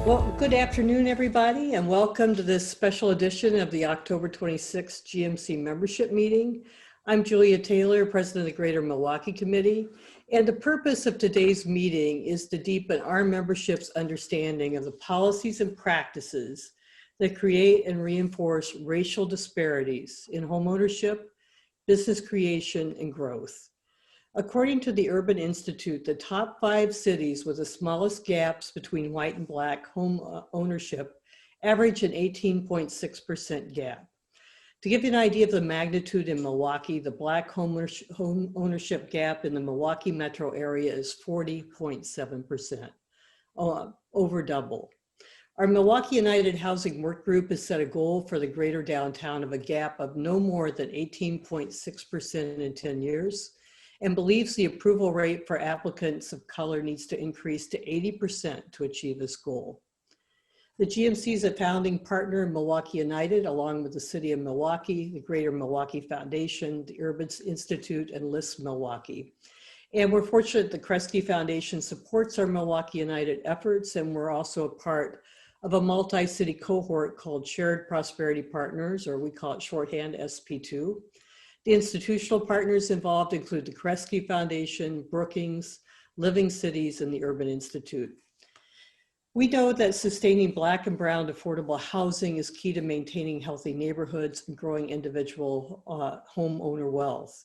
Well, good afternoon, everybody, and welcome to this special edition of the October 26th GMC membership meeting. I'm Julia Taylor, President of the Greater Milwaukee Committee, and the purpose of today's meeting is to deepen our membership's understanding of the policies and practices that create and reinforce racial disparities in homeownership, business creation, and growth. According to the Urban Institute, the top 5 cities with the smallest gaps between white and black home ownership average an 18.6% gap. To give you an idea of the magnitude in Milwaukee, the black home ownership gap in the Milwaukee metro area is 40.7%, over double. Our Milwaukee United Housing Work Group has set a goal for the greater downtown of a gap of no more than 18.6% in 10 years. And believes the approval rate for applicants of color needs to increase to 80% to achieve this goal. The GMC is a founding partner in Milwaukee United, along with the City of Milwaukee, the Greater Milwaukee Foundation, the Urban Institute, and LIST Milwaukee. And we're fortunate the Kresge Foundation supports our Milwaukee United efforts, and we're also a part of a multi-city cohort called Shared Prosperity Partners, or we call it shorthand SP2. The institutional partners involved include the Kresge Foundation, Brookings, Living Cities, and the Urban Institute. We know that sustaining black and brown affordable housing is key to maintaining healthy neighborhoods and growing individual homeowner wealth.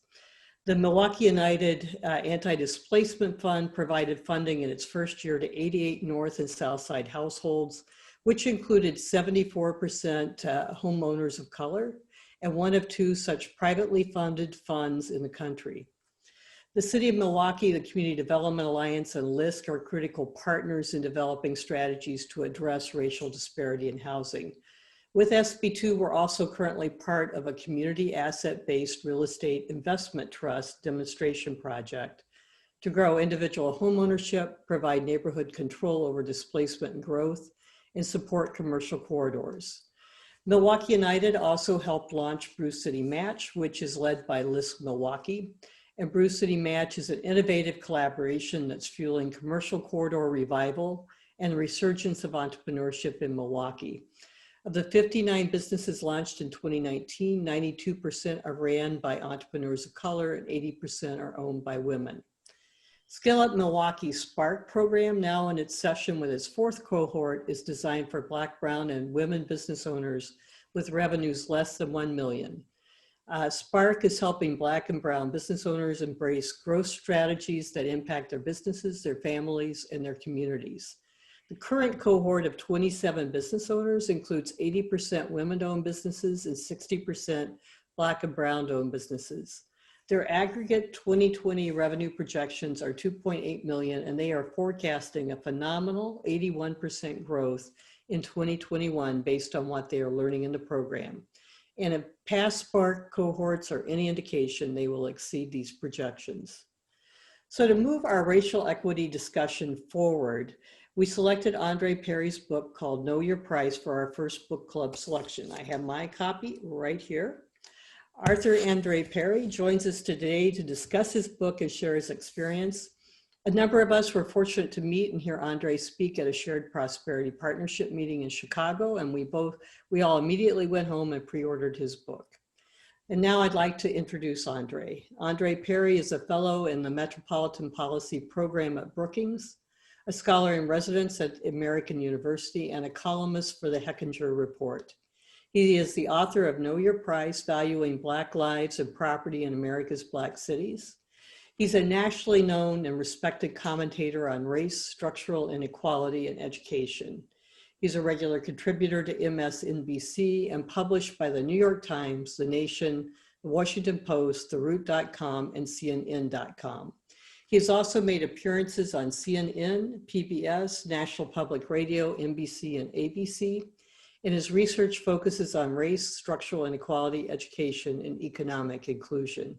The Milwaukee United Anti-Displacement Fund provided funding in its first year to 88 North and South Side households, which included 74% homeowners of color, and one of 2 such privately funded funds in the country. The City of Milwaukee, the Community Development Alliance, and LISC are critical partners in developing strategies to address racial disparity in housing. With SB2, we're also currently part of a community asset-based real estate investment trust demonstration project to grow individual homeownership, provide neighborhood control over displacement and growth, and support commercial corridors. Milwaukee United also helped launch Brew City Match, which is led by LISC Milwaukee. And Brew City Match is an innovative collaboration that's fueling commercial corridor revival and the resurgence of entrepreneurship in Milwaukee. Of the 59 businesses launched in 2019, 92% are ran by entrepreneurs of color and 80% are owned by women. Scale Up Milwaukee's Spark program, now in its session with its 4th cohort, is designed for Black, Brown, and women business owners with revenues less than $1 million. Spark is helping Black and Brown business owners embrace growth strategies that impact their businesses, their families, and their communities. The current cohort of 27 business owners includes 80% women-owned businesses and 60% Black and Brown-owned businesses. Their aggregate 2020 revenue projections are $2.8 million, and they are forecasting a phenomenal 81% growth in 2021 based on what they are learning in the program. And if past Spark cohorts are any indication, they will exceed these projections. So to move our racial equity discussion forward, we selected Andre Perry's book called Know Your Price for our first book club selection. I have my copy right here. Arthur Andre Perry joins us today to discuss his book and share his experience. A number of us were fortunate to meet and hear Andre speak at a Shared Prosperity Partnership meeting in Chicago, and we all immediately went home and pre-ordered his book. And now I'd like to introduce Andre. Andre Perry is a fellow in the Metropolitan Policy Program at Brookings, a scholar in residence at American University, and a columnist for the Hechinger Report. He is the author of Know Your Price, Valuing Black Lives and Property in America's Black Cities. He's a nationally known and respected commentator on race, structural inequality, and education. He's a regular contributor to MSNBC and published by the New York Times, The Nation, The Washington Post, TheRoot.com, and CNN.com. He has also made appearances on CNN, PBS, National Public Radio, NBC, and ABC. And his research focuses on race, structural inequality, education, and economic inclusion.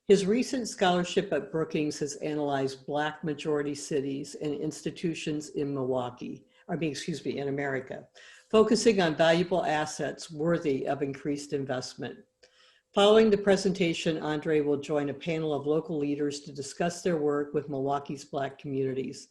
His recent scholarship at Brookings has analyzed Black majority cities and institutions in in America, focusing on valuable assets worthy of increased investment. Following the presentation, Andre will join a panel of local leaders to discuss their work with Milwaukee's Black communities.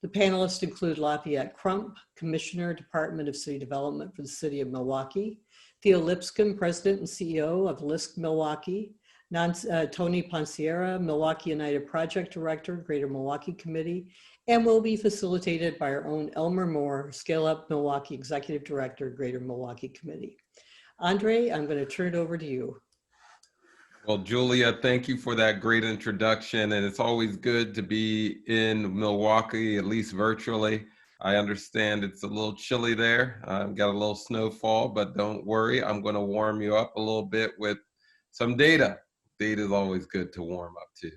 The panelists include Lafayette Crump, Commissioner, Department of City Development for the City of Milwaukee, Theo Lipscomb, President and CEO of LISC Milwaukee, Tony Ponciera, Milwaukee United Project Director, Greater Milwaukee Committee, and will be facilitated by our own Elmer Moore, Scale Up Milwaukee Executive Director, Greater Milwaukee Committee. Andre, I'm going to turn it over to you. Well, Julia, thank you for that great introduction. And it's always good to be in Milwaukee, at least virtually. I understand it's a little chilly there. I've got a little snowfall, but don't worry, I'm going to warm you up a little bit with some data. Data is always good to warm up to.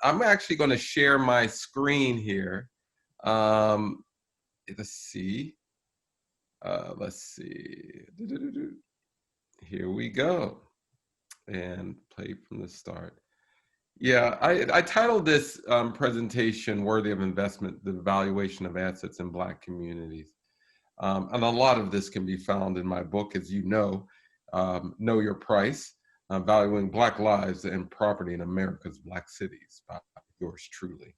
I'm actually going to share my screen here. Let's see. Here we go. And play from the start. Yeah, I titled this presentation Worthy of Investment, the Valuation of Assets in Black Communities. And a lot of this can be found in my book, as you know Your Price, Valuing Black Lives and Property in America's Black Cities, by yours truly.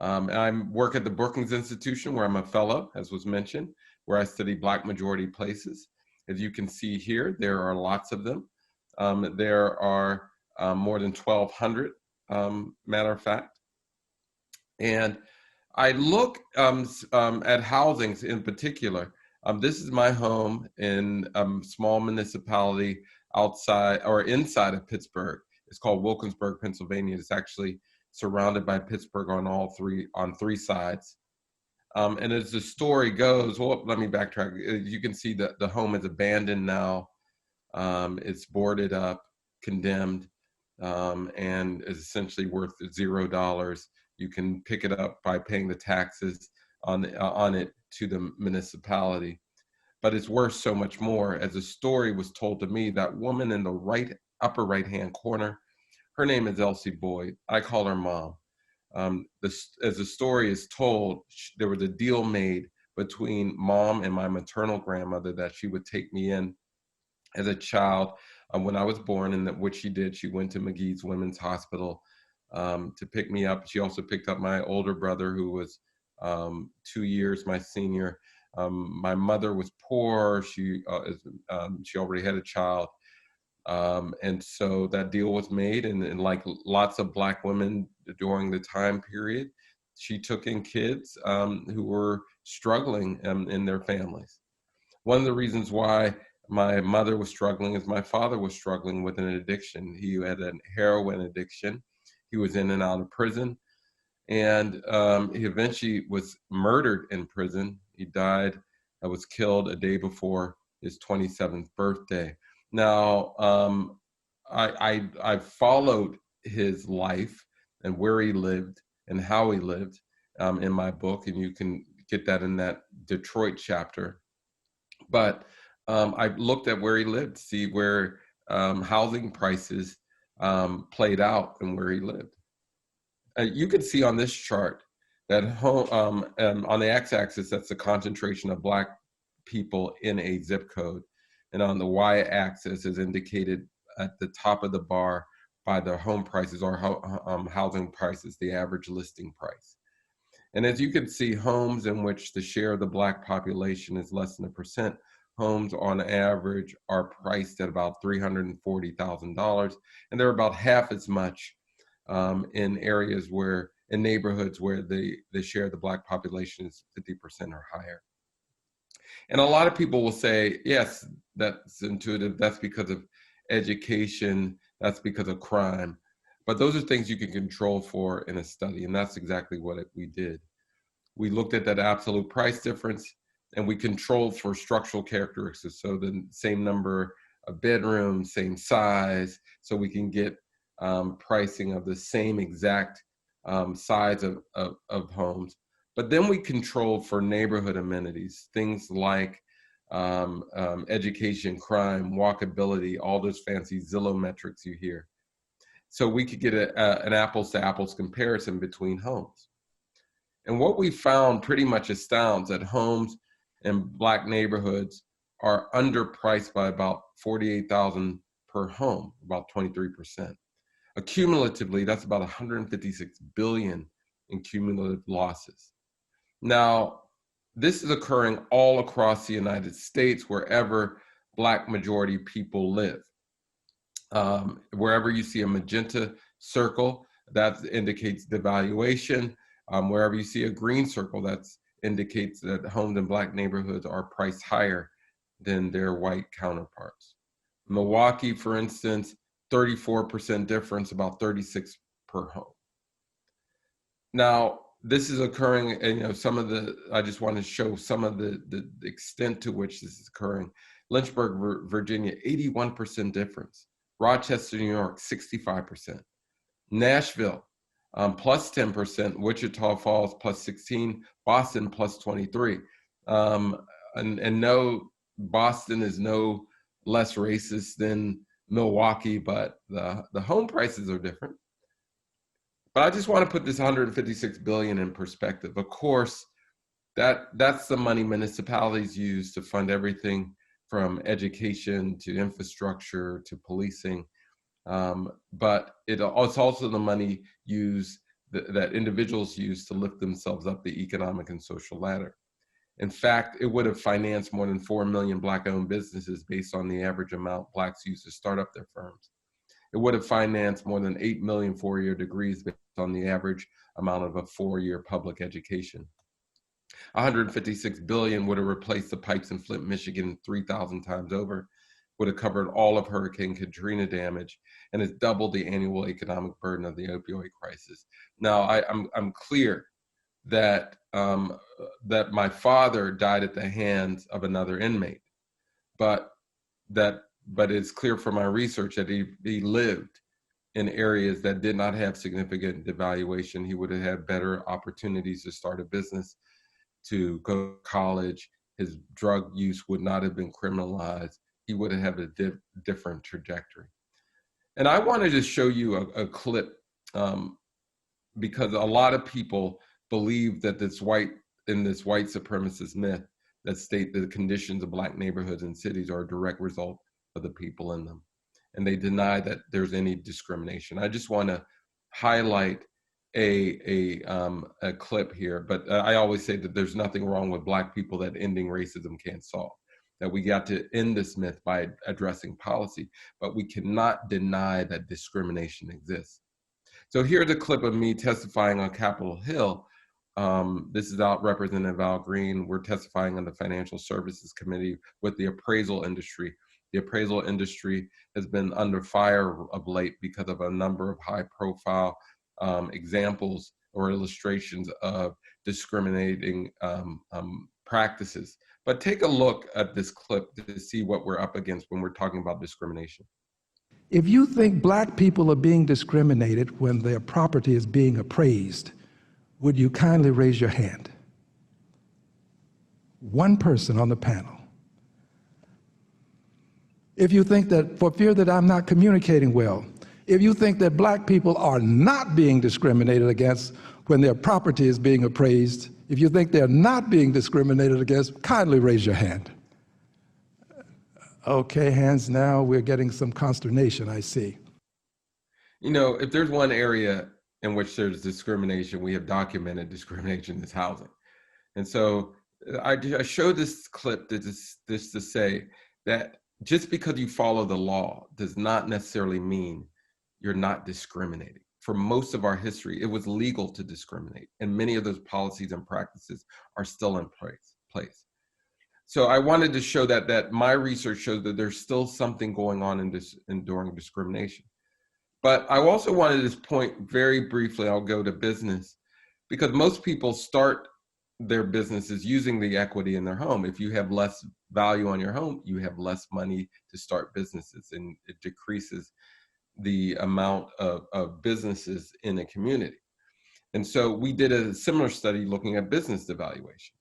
I work at the Brookings Institution, where I'm a fellow, as was mentioned, where I study Black majority places. As you can see here, there are lots of them. There are more than 1,200, matter of fact. And I look at housings in particular. This is my home in a small municipality outside or inside of Pittsburgh. It's called Wilkinsburg, Pennsylvania. It's actually surrounded by Pittsburgh on three sides. And as the story goes, well, let me backtrack. You can see that the home is abandoned now. It's boarded up, condemned, and is essentially worth $0. You can pick it up by paying the taxes on it to the municipality. But it's worth so much more. As the story was told to me, that woman in the upper right-hand corner, her name is Elsie Boyd. I call her Mom. As the story is told, there was a deal made between Mom and my maternal grandmother that she would take me in as a child when I was born, and what she did, she went to McGee's Women's Hospital to pick me up. She also picked up my older brother, who was 2 years my senior. My mother was poor. She already had a child. And so that deal was made, and like lots of Black women during the time period, she took in kids who were struggling in their families. One of the reasons why my mother was struggling is my father was struggling with an addiction. He had a heroin addiction. He was in and out of prison, and he eventually was murdered in prison. He died, was killed a day before his 27th birthday. Now, I followed his life and where he lived and how he lived in my book, and you can get that in that Detroit chapter. But I looked at where he lived, see where housing prices played out and where he lived. You can see on this chart that on the x-axis, that's the concentration of Black people in a zip code. And on the y-axis is indicated at the top of the bar by the home prices or housing prices, the average listing price. And as you can see, homes in which the share of the Black population is less than 1%, homes on average are priced at about $340,000. And they're about half as much in neighborhoods where the share of the Black population is 50% or higher. And a lot of people will say, yes, that's intuitive. That's because of education. That's because of crime. But those are things you can control for in a study. And that's exactly what we did. We looked at that absolute price difference, and we controlled for structural characteristics. So the same number of bedrooms, same size, so we can get pricing of the same exact size of homes. But then we controlled for neighborhood amenities, things like education, crime, walkability, all those fancy Zillow metrics you hear. So we could get an apples to apples comparison between homes. And what we found pretty much astounds that homes in Black neighborhoods are underpriced by about $48,000 per home, about 23%. Accumulatively, that's about $156 billion in cumulative losses. Now, this is occurring all across the United States, wherever Black majority people live. Wherever you see a magenta circle, that indicates devaluation. Wherever you see a green circle, that indicates that homes in Black neighborhoods are priced higher than their white counterparts. Milwaukee, for instance, 34% difference, about 36 per home. Now, this is occurring, and I just want to show some of the extent to which this is occurring. Lynchburg, Virginia, 81% difference. Rochester, New York, 65%. Nashville, plus 10%. Wichita Falls, plus 16. Boston, plus 23. And no, Boston is no less racist than Milwaukee, but the home prices are different. But I just want to put this 156 billion in perspective. Of course, that's the money municipalities use to fund everything from education to infrastructure to policing. But it's also the money used that individuals use to lift themselves up the economic and social ladder. In fact, it would have financed more than 4 million Black-owned businesses based on the average amount Blacks use to start up their firms. It would have financed more than 8 million four-year degrees based on the average amount of a four-year public education. 156 billion would have replaced the pipes in Flint, Michigan 3,000 times over, would have covered all of Hurricane Katrina damage, and has doubled the annual economic burden of the opioid crisis. Now, I'm clear that that my father died at the hands of another inmate, but it's clear from my research that he lived in areas that did not have significant devaluation. He would have had better opportunities to start a business, to go to college. His drug use would not have been criminalized. He would have had a different trajectory. And I wanted to show you a clip because a lot of people believe that this white supremacist myth that state that the conditions of Black neighborhoods and cities are a direct result of the people in them. And they deny that there's any discrimination. I just want to highlight a clip here, but I always say that there's nothing wrong with Black people that ending racism can't solve, that we got to end this myth by addressing policy, but we cannot deny that discrimination exists. So here's a clip of me testifying on Capitol Hill. This is Representative Al Green. We're testifying on the Financial Services Committee with the appraisal industry. The appraisal industry has been under fire of late because of a number of high-profile examples or illustrations of discriminating practices. But take a look at this clip to see what we're up against when we're talking about discrimination. If you think Black people are being discriminated when their property is being appraised, would you kindly raise your hand? One person on the panel. If you think that, for fear that I'm not communicating well, if you think that Black people are not being discriminated against when their property is being appraised, if you think they're not being discriminated against, kindly raise your hand. Okay, hands now. We're getting some consternation, I see. You know, if there's one area in which there's discrimination, we have documented discrimination, is housing. And so I showed this clip just to say that just because you follow the law does not necessarily mean you're not discriminating. For most of our history, it was legal to discriminate, and many of those policies and practices are still in place. So I wanted to show that my research shows that there's still something going on during discrimination. But I also wanted to point very briefly, I'll go to business, because most people start their businesses using the equity in their home. If you have less value on your home, you have less money to start businesses, and it decreases the amount of businesses in a community. And so we did a similar study looking at business devaluation.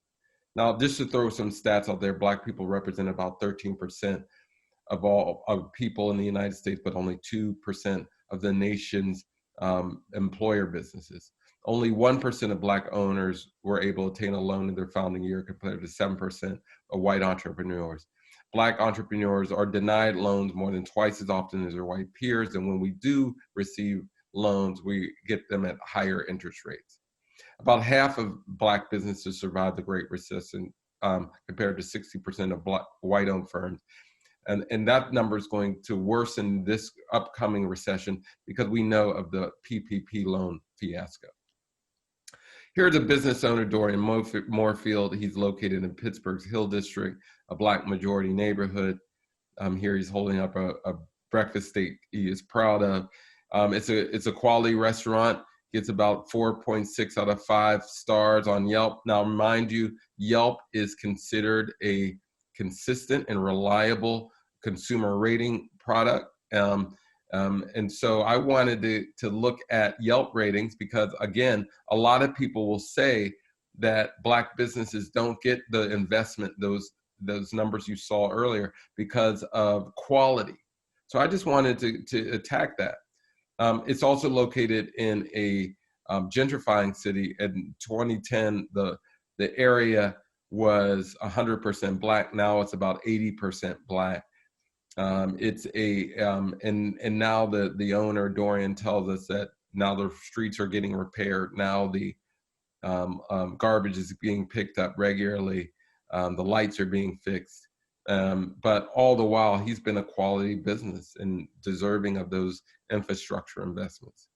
Now, just to throw some stats out there, Black people represent about 13% of all of people in the United States, but only 2% of the nation's employer businesses. Only 1% of Black owners were able to obtain a loan in their founding year compared to 7% of white entrepreneurs. Black entrepreneurs are denied loans more than twice as often as their white peers, and when we do receive loans, we get them at higher interest rates. About half of Black businesses survived the Great Recession, compared to 60% of white-owned firms. And that number is going to worsen this upcoming recession because we know of the PPP loan fiasco. Here's a business owner, Dorian Moorfield. He's located in Pittsburgh's Hill District, a Black majority neighborhood. Here he's holding up a breakfast steak he is proud of. It's a quality restaurant. Gets about 4.6 out of 5 stars on Yelp. Now, mind you, Yelp is considered a consistent and reliable consumer rating product. And so I wanted to look at Yelp ratings because, again, a lot of people will say that Black businesses don't get the investment, those numbers you saw earlier, because of quality. So I just wanted to attack that. It's also located in a gentrifying city. In 2010, the area was 100% Black. Now it's about 80% Black. It's and now the owner, Dorian, tells us that now the streets are getting repaired. Now the garbage is being picked up regularly. The lights are being fixed. But all the while, he's been a quality business and deserving of those infrastructure investments.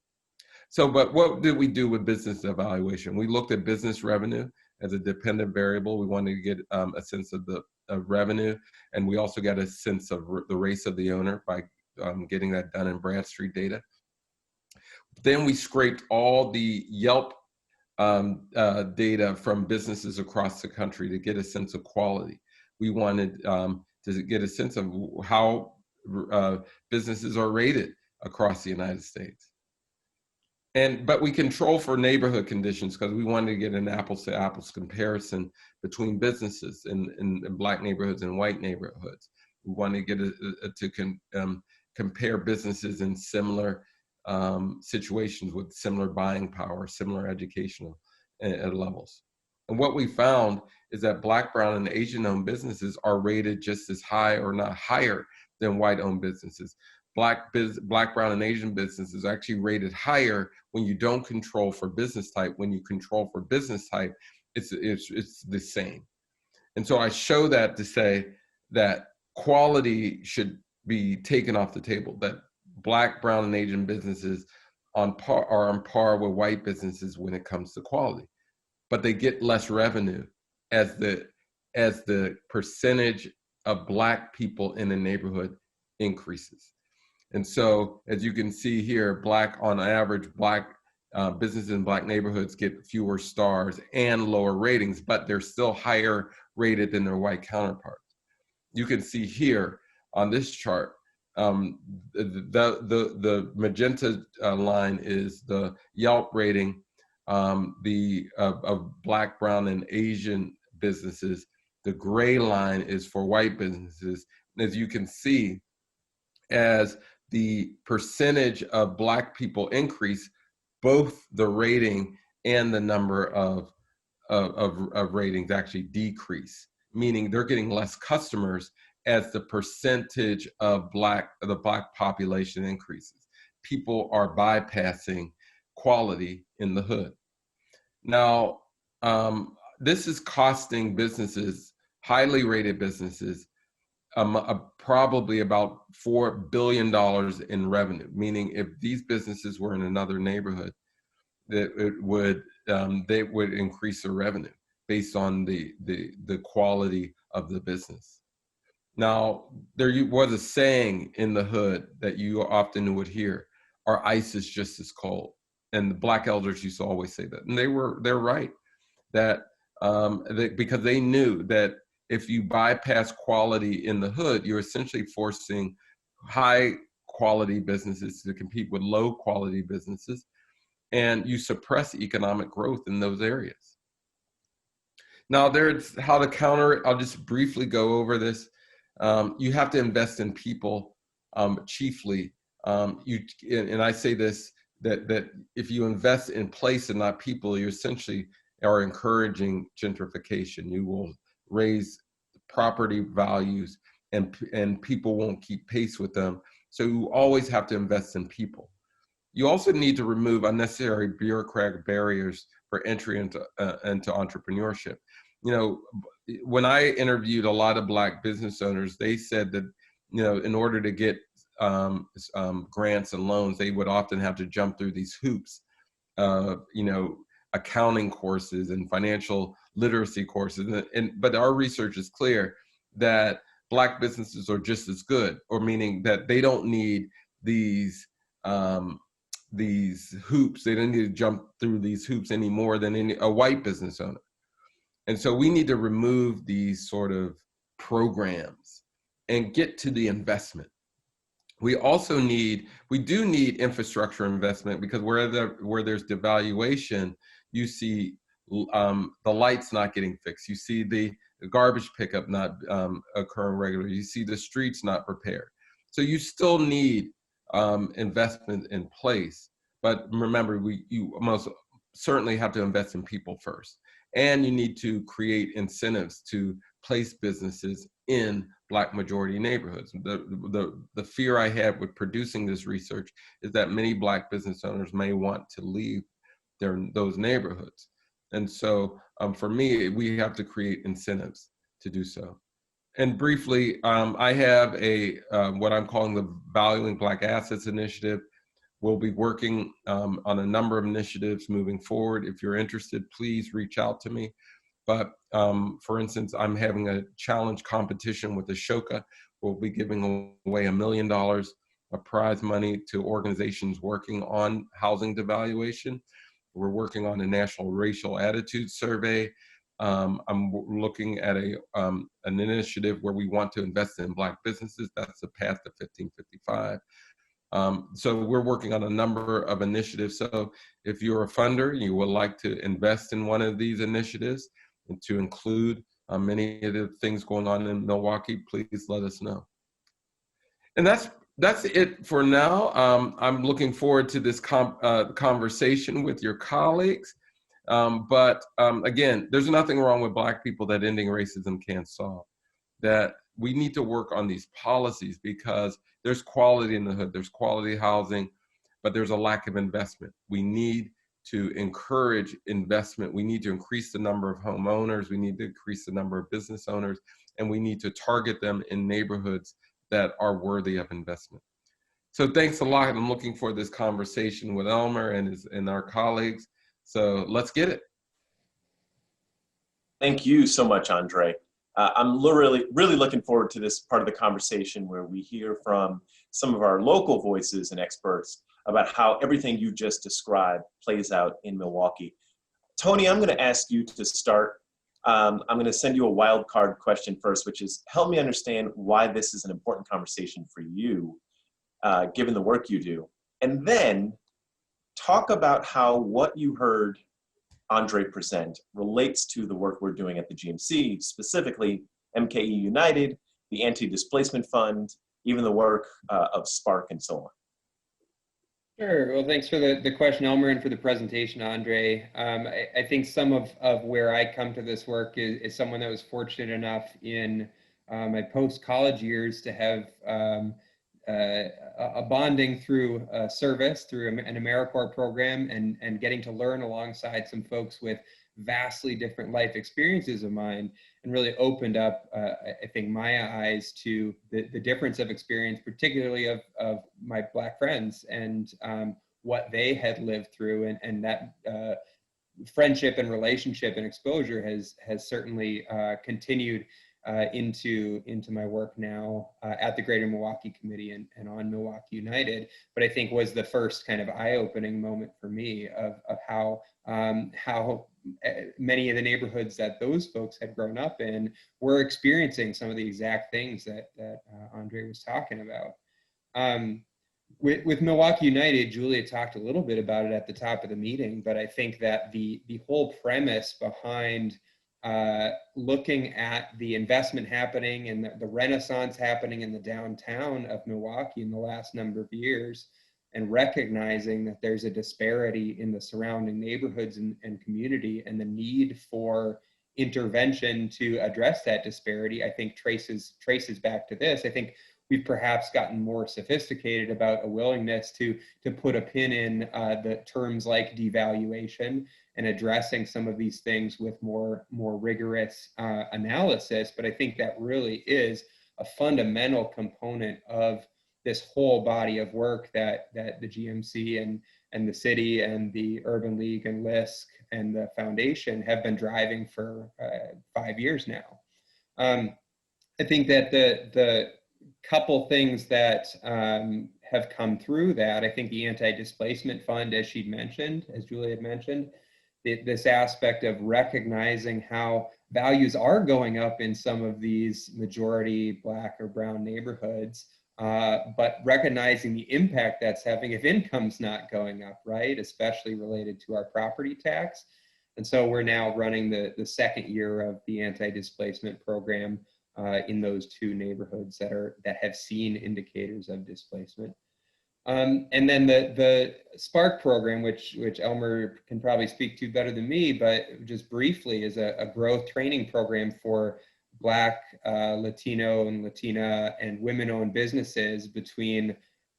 So, but what did we do with business evaluation? We looked at business revenue as a dependent variable. We wanted to get a sense of the revenue, and we also got a sense of the race of the owner by getting that done in Bradstreet data. Then we scraped all the Yelp data from businesses across the country to get a sense of quality. We wanted to get a sense of how businesses are rated across the United States. But we control for neighborhood conditions because we wanted to get an apples to apples comparison between businesses in Black neighborhoods and white neighborhoods. We wanted to get compare businesses in similar situations with similar buying power, similar educational levels. And what we found is that Black, brown, and Asian-owned businesses are rated just as high or not higher than white-owned businesses. Black, brown, and Asian businesses are actually rated higher when you don't control for business type. When you control for business type, it's the same. And so I show that to say that quality should be taken off the table, that Black, brown, and Asian businesses are on par with white businesses when it comes to quality. But they get less revenue as the percentage of Black people in a neighborhood increases. And so, as you can see here, on average, Black businesses in Black neighborhoods get fewer stars and lower ratings, but they're still higher rated than their white counterparts. You can see here on this chart, the magenta line is the Yelp rating of Black, brown, and Asian businesses. The gray line is for white businesses. And as you can see, as the percentage of Black people increase, both the rating and the number of ratings actually decrease, meaning they're getting less customers as the percentage of the Black population increases. People are bypassing quality in the hood. Now, this is costing businesses, highly rated businesses, probably about $4 billion in revenue, meaning if these businesses were in another neighborhood, they would increase their revenue based on the quality of the business. Now, there was a saying in the hood that you often would hear, our ice is just as cold. And the Black elders used to always say that. And they're right, that because they knew that if you bypass quality in the hood, you're essentially forcing high quality businesses to compete with low quality businesses, and you suppress economic growth in those areas. Now, there's how to counter it. I'll just briefly go over this. You have to invest in people chiefly. And I say this, that if you invest in place and not people, you essentially are encouraging gentrification. You will raise property values and people won't keep pace with them. So you always have to invest in people. You also need to remove unnecessary bureaucratic barriers for entry into entrepreneurship. You know, when I interviewed a lot of Black business owners, they said that, you know, in order to get grants and loans, they would often have to jump through these hoops, you know, accounting courses and financial literacy courses. But our research is clear that Black businesses are just as good, or meaning that they don't need these hoops. They don't need to jump through these hoops any more than a white business owner. And so we need to remove these sort of programs and get to the investment. We do need infrastructure investment, because where there's devaluation, you see the lights not getting fixed. You see the garbage pickup not occurring regularly. You see the streets not repaired. So you still need investment in place. But remember, you most certainly have to invest in people first. And you need to create incentives to place businesses in Black majority neighborhoods. The fear I have with producing this research is that many Black business owners may want to leave those neighborhoods. And so for me, we have to create incentives to do so. And briefly, I have what I'm calling the Valuing Black Assets Initiative. We'll be working on a number of initiatives moving forward. If you're interested, please reach out to me. But for instance, I'm having a challenge competition with Ashoka. We'll be giving away $1 million of prize money to organizations working on housing devaluation. We're working on a national racial attitude survey. I'm looking at an initiative where we want to invest in Black businesses. That's the path to 1555. So we're working on a number of initiatives. So if you're a funder, you would like to invest in one of these initiatives and to include many of the things going on in Milwaukee, please let us know. And that's it for now. I'm looking forward to this conversation with your colleagues. But again, there's nothing wrong with Black people that ending racism can't solve. That we need to work on these policies, because there's quality in the hood, there's quality housing, but there's a lack of investment. We need to encourage investment. We need to increase the number of homeowners. We need to increase the number of business owners, and we need to target them in neighborhoods that are worthy of investment. So thanks a lot. I'm looking for this conversation with Elmer and our colleagues. So let's get it. Thank you so much, Andre. I'm really looking forward to this part of the conversation where we hear from some of our local voices and experts about how everything you just described plays out in Milwaukee. Tony, I'm going to ask you to start. I'm going to send you a wild card question first, which is help me understand why this is an important conversation for you, given the work you do. And then talk about how what you heard Andre present relates to the work we're doing at the GMC, specifically MKE United, the Anti-Displacement Fund, even the work of Spark and so on. Sure. Well, thanks for the question, Elmer, and for the presentation, Andre. I think some of where I come to this work is someone that was fortunate enough in my post-college years to have a bonding through service, through an AmeriCorps program, and getting to learn alongside some folks with vastly different life experiences of mine, and really opened up, I think, my eyes to the difference of experience, particularly of my Black friends and what they had lived through, and that friendship and relationship and exposure has certainly continued into my work now at the Greater Milwaukee Committee and on Milwaukee United, but I think was the first kind of eye-opening moment for me of how many of the neighborhoods that those folks had grown up in were experiencing some of the exact things that Andre was talking about. With Milwaukee United, Julia talked a little bit about it at the top of the meeting, but I think that the whole premise behind looking at the investment happening and the renaissance happening in the downtown of Milwaukee in the last number of years, and recognizing that there's a disparity in the surrounding neighborhoods and community, and the need for intervention to address that disparity, I think traces back to this. I think we've perhaps gotten more sophisticated about a willingness to put a pin in the terms like devaluation and addressing some of these things with more rigorous analysis. But I think that really is a fundamental component of this whole body of work that the GMC and the city and the Urban League and LISC and the foundation have been driving for 5 years now. I think that the couple things that have come through that, I think the Anti-Displacement Fund, as Julie had mentioned, this aspect of recognizing how values are going up in some of these majority Black or brown neighborhoods, but recognizing the impact that's having if income's not going up, right? Especially related to our property tax. And so we're now running the second year of the anti-displacement program in those two neighborhoods that have seen indicators of displacement. And then the Spark program, which Elmer can probably speak to better than me, but just briefly is a growth training program for Black, Latino, and Latina and women-owned businesses between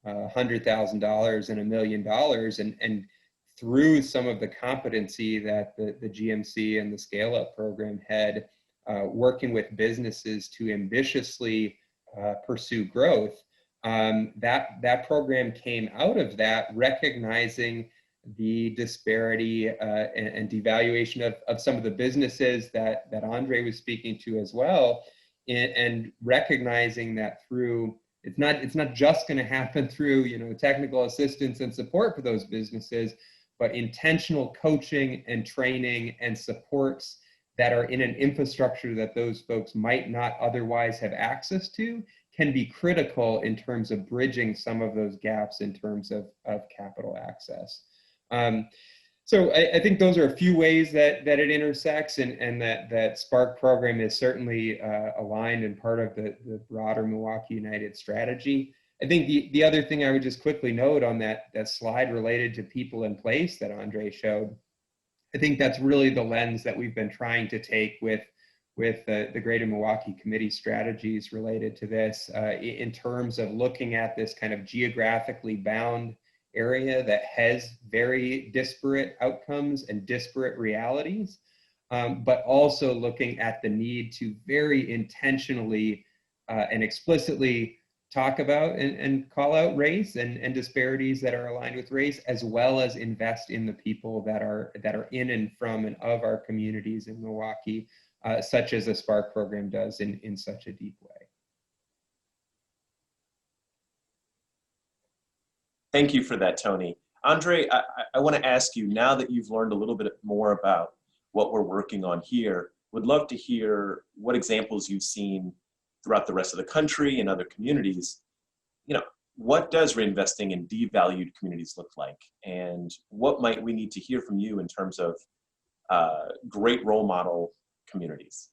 $100,000 and $1 million. And through some of the competency that the GMC and the Scale Up program had, working with businesses to ambitiously pursue growth, that program came out of that, recognizing the disparity and devaluation of some of the businesses that Andre was speaking to as well, and recognizing that through it's not just going to happen through technical assistance and support for those businesses, but intentional coaching and training and supports that are in an infrastructure that those folks might not otherwise have access to can be critical in terms of bridging some of those gaps in terms of capital access. So I think those are a few ways that it intersects, and that Spark program is certainly aligned and part of the broader Milwaukee United strategy. I think the other thing I would just quickly note on that slide related to people in place that Andre showed, I think that's really the lens that we've been trying to take with the Greater Milwaukee Committee strategies related to this, in terms of looking at this kind of geographically bound area that has very disparate outcomes and disparate realities, but also looking at the need to very intentionally and explicitly talk about and call out race and disparities that are aligned with race, as well as invest in the people that are in and from and of our communities in Milwaukee, such as the Spark program does in such a deep way. Thank you for that, Tony. Andre, I want to ask you, now that you've learned a little bit more about what we're working on here, would love to hear what examples you've seen throughout the rest of the country and other communities. What does reinvesting in devalued communities look like? And what might we need to hear from you in terms of great role model communities?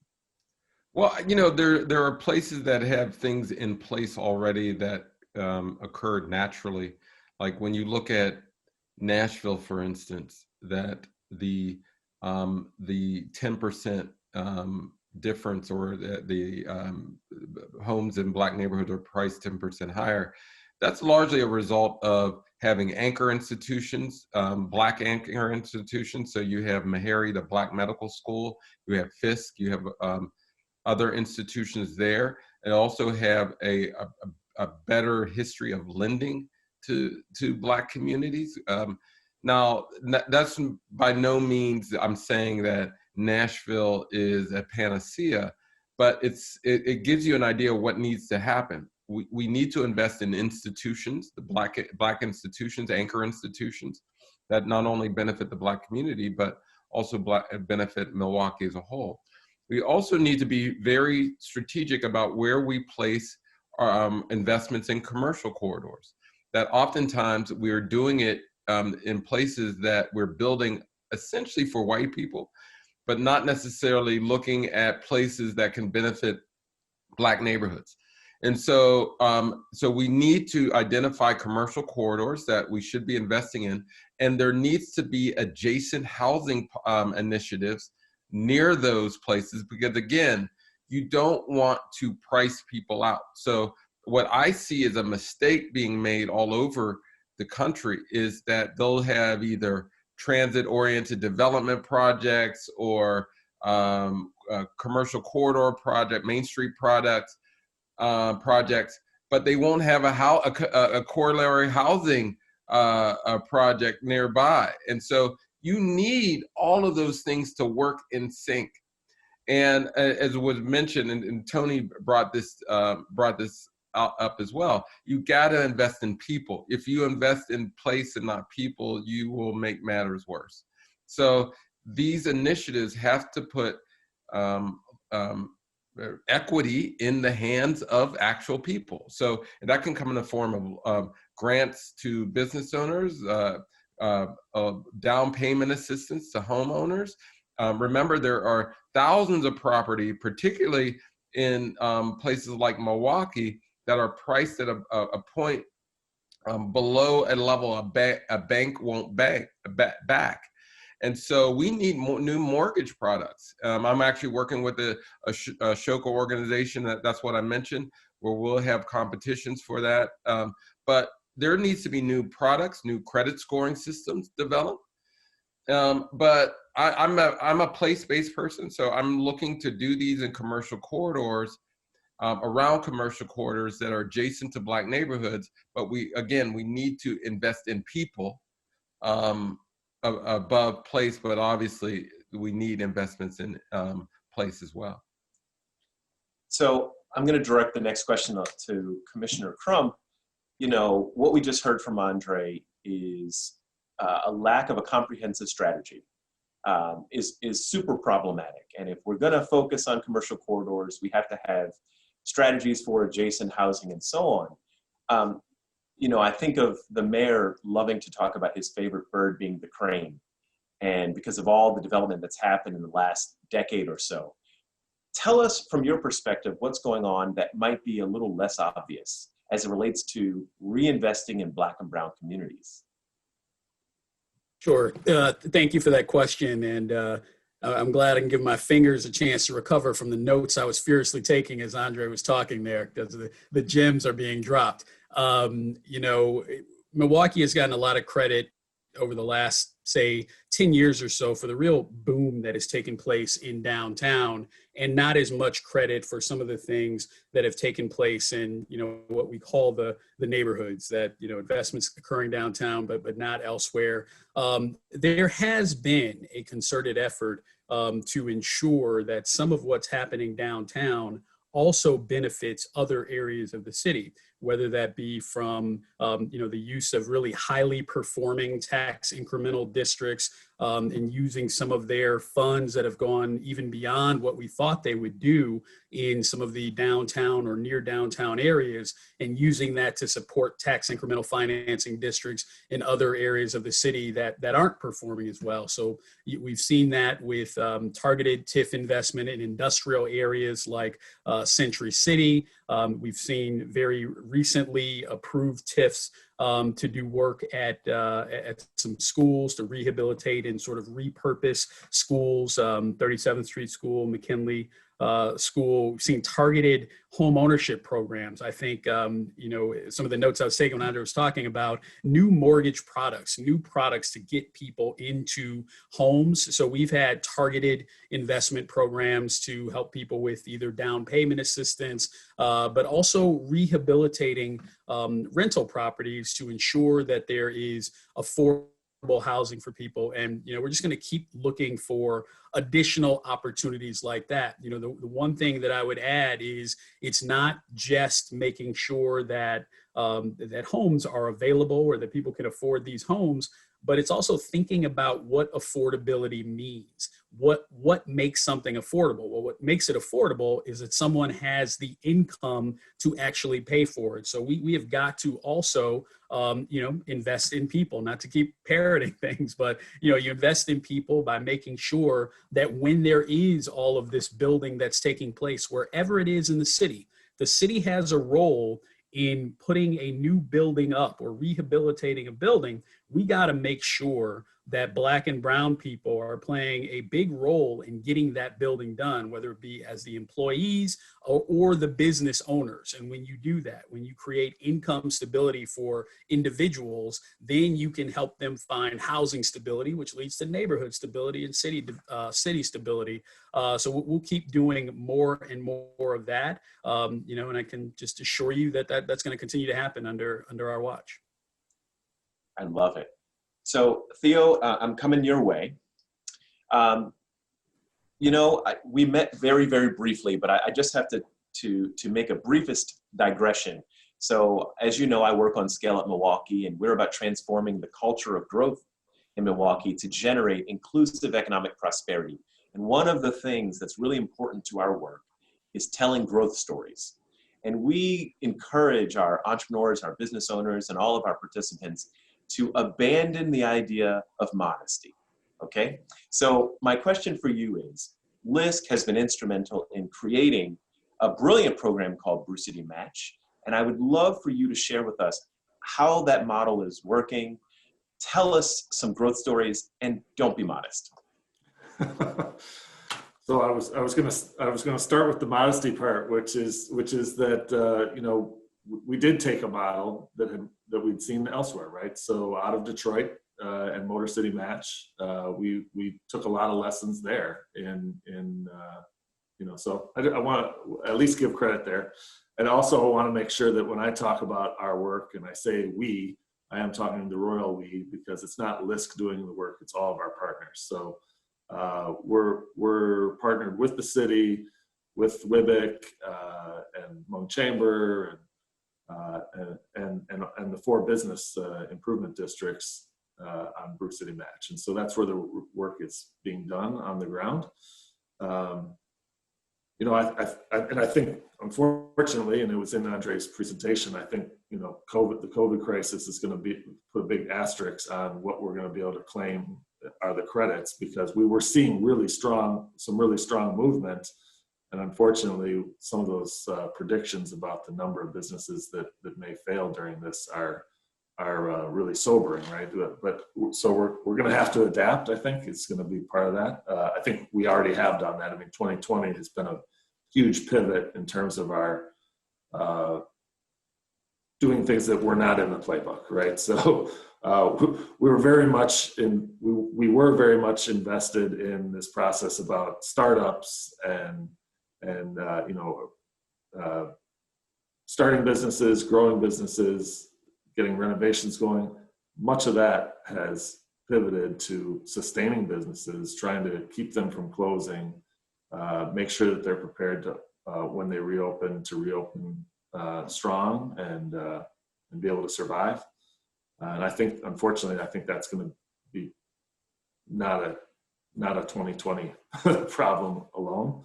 Well, there are places that have things in place already that occurred naturally. Like when you look at Nashville, for instance, that the 10% difference, or the homes in Black neighborhoods are priced 10% higher. That's largely a result of having anchor institutions, Black anchor institutions. So you have Meharry, the Black medical school, you have Fisk, you have other institutions there, and also have a better history of lending to Black communities. Now, that's by no means I'm saying that Nashville is a panacea, but it gives you an idea of what needs to happen. We need to invest in institutions, the Black institutions, anchor institutions, that not only benefit the Black community, but also benefit Milwaukee as a whole. We also need to be very strategic about where we place investments in commercial corridors. That oftentimes we're doing it in places that we're building essentially for white people, but not necessarily looking at places that can benefit Black neighborhoods. And so we need to identify commercial corridors that we should be investing in, and there needs to be adjacent housing initiatives near those places, because again, you don't want to price people out. So what I see as a mistake being made all over the country is that they'll have either transit-oriented development projects or commercial corridor project, Main Street projects, but they won't have a corollary housing project nearby. And so you need all of those things to work in sync. And as was mentioned, and Tony brought this up as well, you got to invest in people. If you invest in place and not people, you will make matters worse. So these initiatives have to put equity in the hands of actual people. So that can come in the form of grants to business owners, down payment assistance to homeowners. Remember, there are thousands of property, particularly in places like Milwaukee, that are priced at a point below a level a bank won't back. And so we need new mortgage products. I'm actually working with a Shoka organization, that's what I mentioned, where we'll have competitions for that. But there needs to be new products, new credit scoring systems developed. But I'm a place-based person, so I'm looking to do these in commercial corridors, around commercial corridors that are adjacent to Black neighborhoods. But we need to invest in people above place, but obviously we need investments in place as well. So I'm going to direct the next question to Commissioner Crum. You know, what we just heard from Andre is a lack of a comprehensive strategy is super problematic. And if we're going to focus on commercial corridors, we have to have strategies for adjacent housing and so on. You know, I think of the mayor loving to talk about his favorite bird being the crane. And because of all the development that's happened in the last decade or so, tell us from your perspective what's going on that might be a little less obvious as it relates to reinvesting in Black and brown communities. Sure. Thank you for that question. And I'm glad I can give my fingers a chance to recover from the notes I was furiously taking as Andre was talking there, because the gems are being dropped. You know, Milwaukee has gotten a lot of credit over the last, say, 10 years or so for the real boom that has taken place in downtown, and not as much credit for some of the things that have taken place in, you know, what we call the neighborhoods, that, you know, investments occurring downtown, but not elsewhere. There has been a concerted effort to ensure that some of what's happening downtown also benefits other areas of the city, whether that be from you know, the use of really highly performing tax incremental districts, and using some of their funds that have gone even beyond what we thought they would do in some of the downtown or near downtown areas, and using that to support tax incremental financing districts in other areas of the city that aren't performing as well. So we've seen that with targeted TIF investment in industrial areas like Century City. We've seen very recently approved TIFs to do work at some schools to rehabilitate and sort of repurpose schools, 37th Street School, McKinley School. We've seen targeted home ownership programs. I think, you know, some of the notes I was taking when Andrew was talking about new mortgage products, new products to get people into homes. So we've had targeted investment programs to help people with either down payment assistance, but also rehabilitating rental properties to ensure that there is affordable housing for people. And, you know, we're just going to keep looking for additional opportunities like that. You know, the one thing that I would add is it's not just making sure that that homes are available or that people can afford these homes, but it's also thinking about what affordability means. What makes something affordable? Well, what makes it affordable is that someone has the income to actually pay for it. So we have got to also, you know, invest in people, not to keep parroting things, but, you know, you invest in people by making sure that when there is all of this building that's taking place, wherever it is in the city has a role in putting a new building up or rehabilitating a building. We got to make sure that Black and brown people are playing a big role in getting that building done, whether it be as the employees or the business owners. And when you do that, when you create income stability for individuals, then you can help them find housing stability, which leads to neighborhood stability and city stability. So we'll keep doing more and more of that, and I can just assure you that that's going to continue to happen under our watch. I love it. So Theo, I'm coming your way. We met very, very briefly, but I just have to make a briefest digression. So as you know, I work on Scale Up Milwaukee, and we're about transforming the culture of growth in Milwaukee to generate inclusive economic prosperity. And one of the things that's really important to our work is telling growth stories. And we encourage our entrepreneurs, our business owners, and all of our participants to abandon the idea of modesty, okay? So my question for you is, LISC has been instrumental in creating a brilliant program called Brew City Match, and I would love for you to share with us how that model is working. Tell us some growth stories, and don't be modest. So I was gonna start with the modesty part, which is that we did take a model that we'd seen elsewhere, right? So out of Detroit and Motor City Match, we took a lot of lessons there. So I want to at least give credit there, and also I want to make sure that when I talk about our work and I say we, I am talking the royal we, because it's not LISC doing the work; it's all of our partners. So we're partnered with the city, with WIBIC and Hmong Chamber and the 4 business improvement districts on Brew City Match, and so that's where the work is being done on the ground. I think, unfortunately, and it was in Andre's presentation, I think the COVID crisis is going to put a big asterisk on what we're going to be able to claim are the credits, because we were seeing some really strong movement. And unfortunately, some of those predictions about the number of businesses that may fail during this are really sobering, right? But so we're going to have to adapt. I think it's going to be part of that. I think we already have done that. I mean, 2020 has been a huge pivot in terms of our doing things that were not in the playbook, right? So we were very much invested in this process about startups and starting businesses, growing businesses, getting renovations going. Much of that has pivoted to sustaining businesses, trying to keep them from closing, make sure that they're prepared to, when they reopen, to reopen strong and be able to survive. And I think, unfortunately, that's going to be not a 2020 problem alone.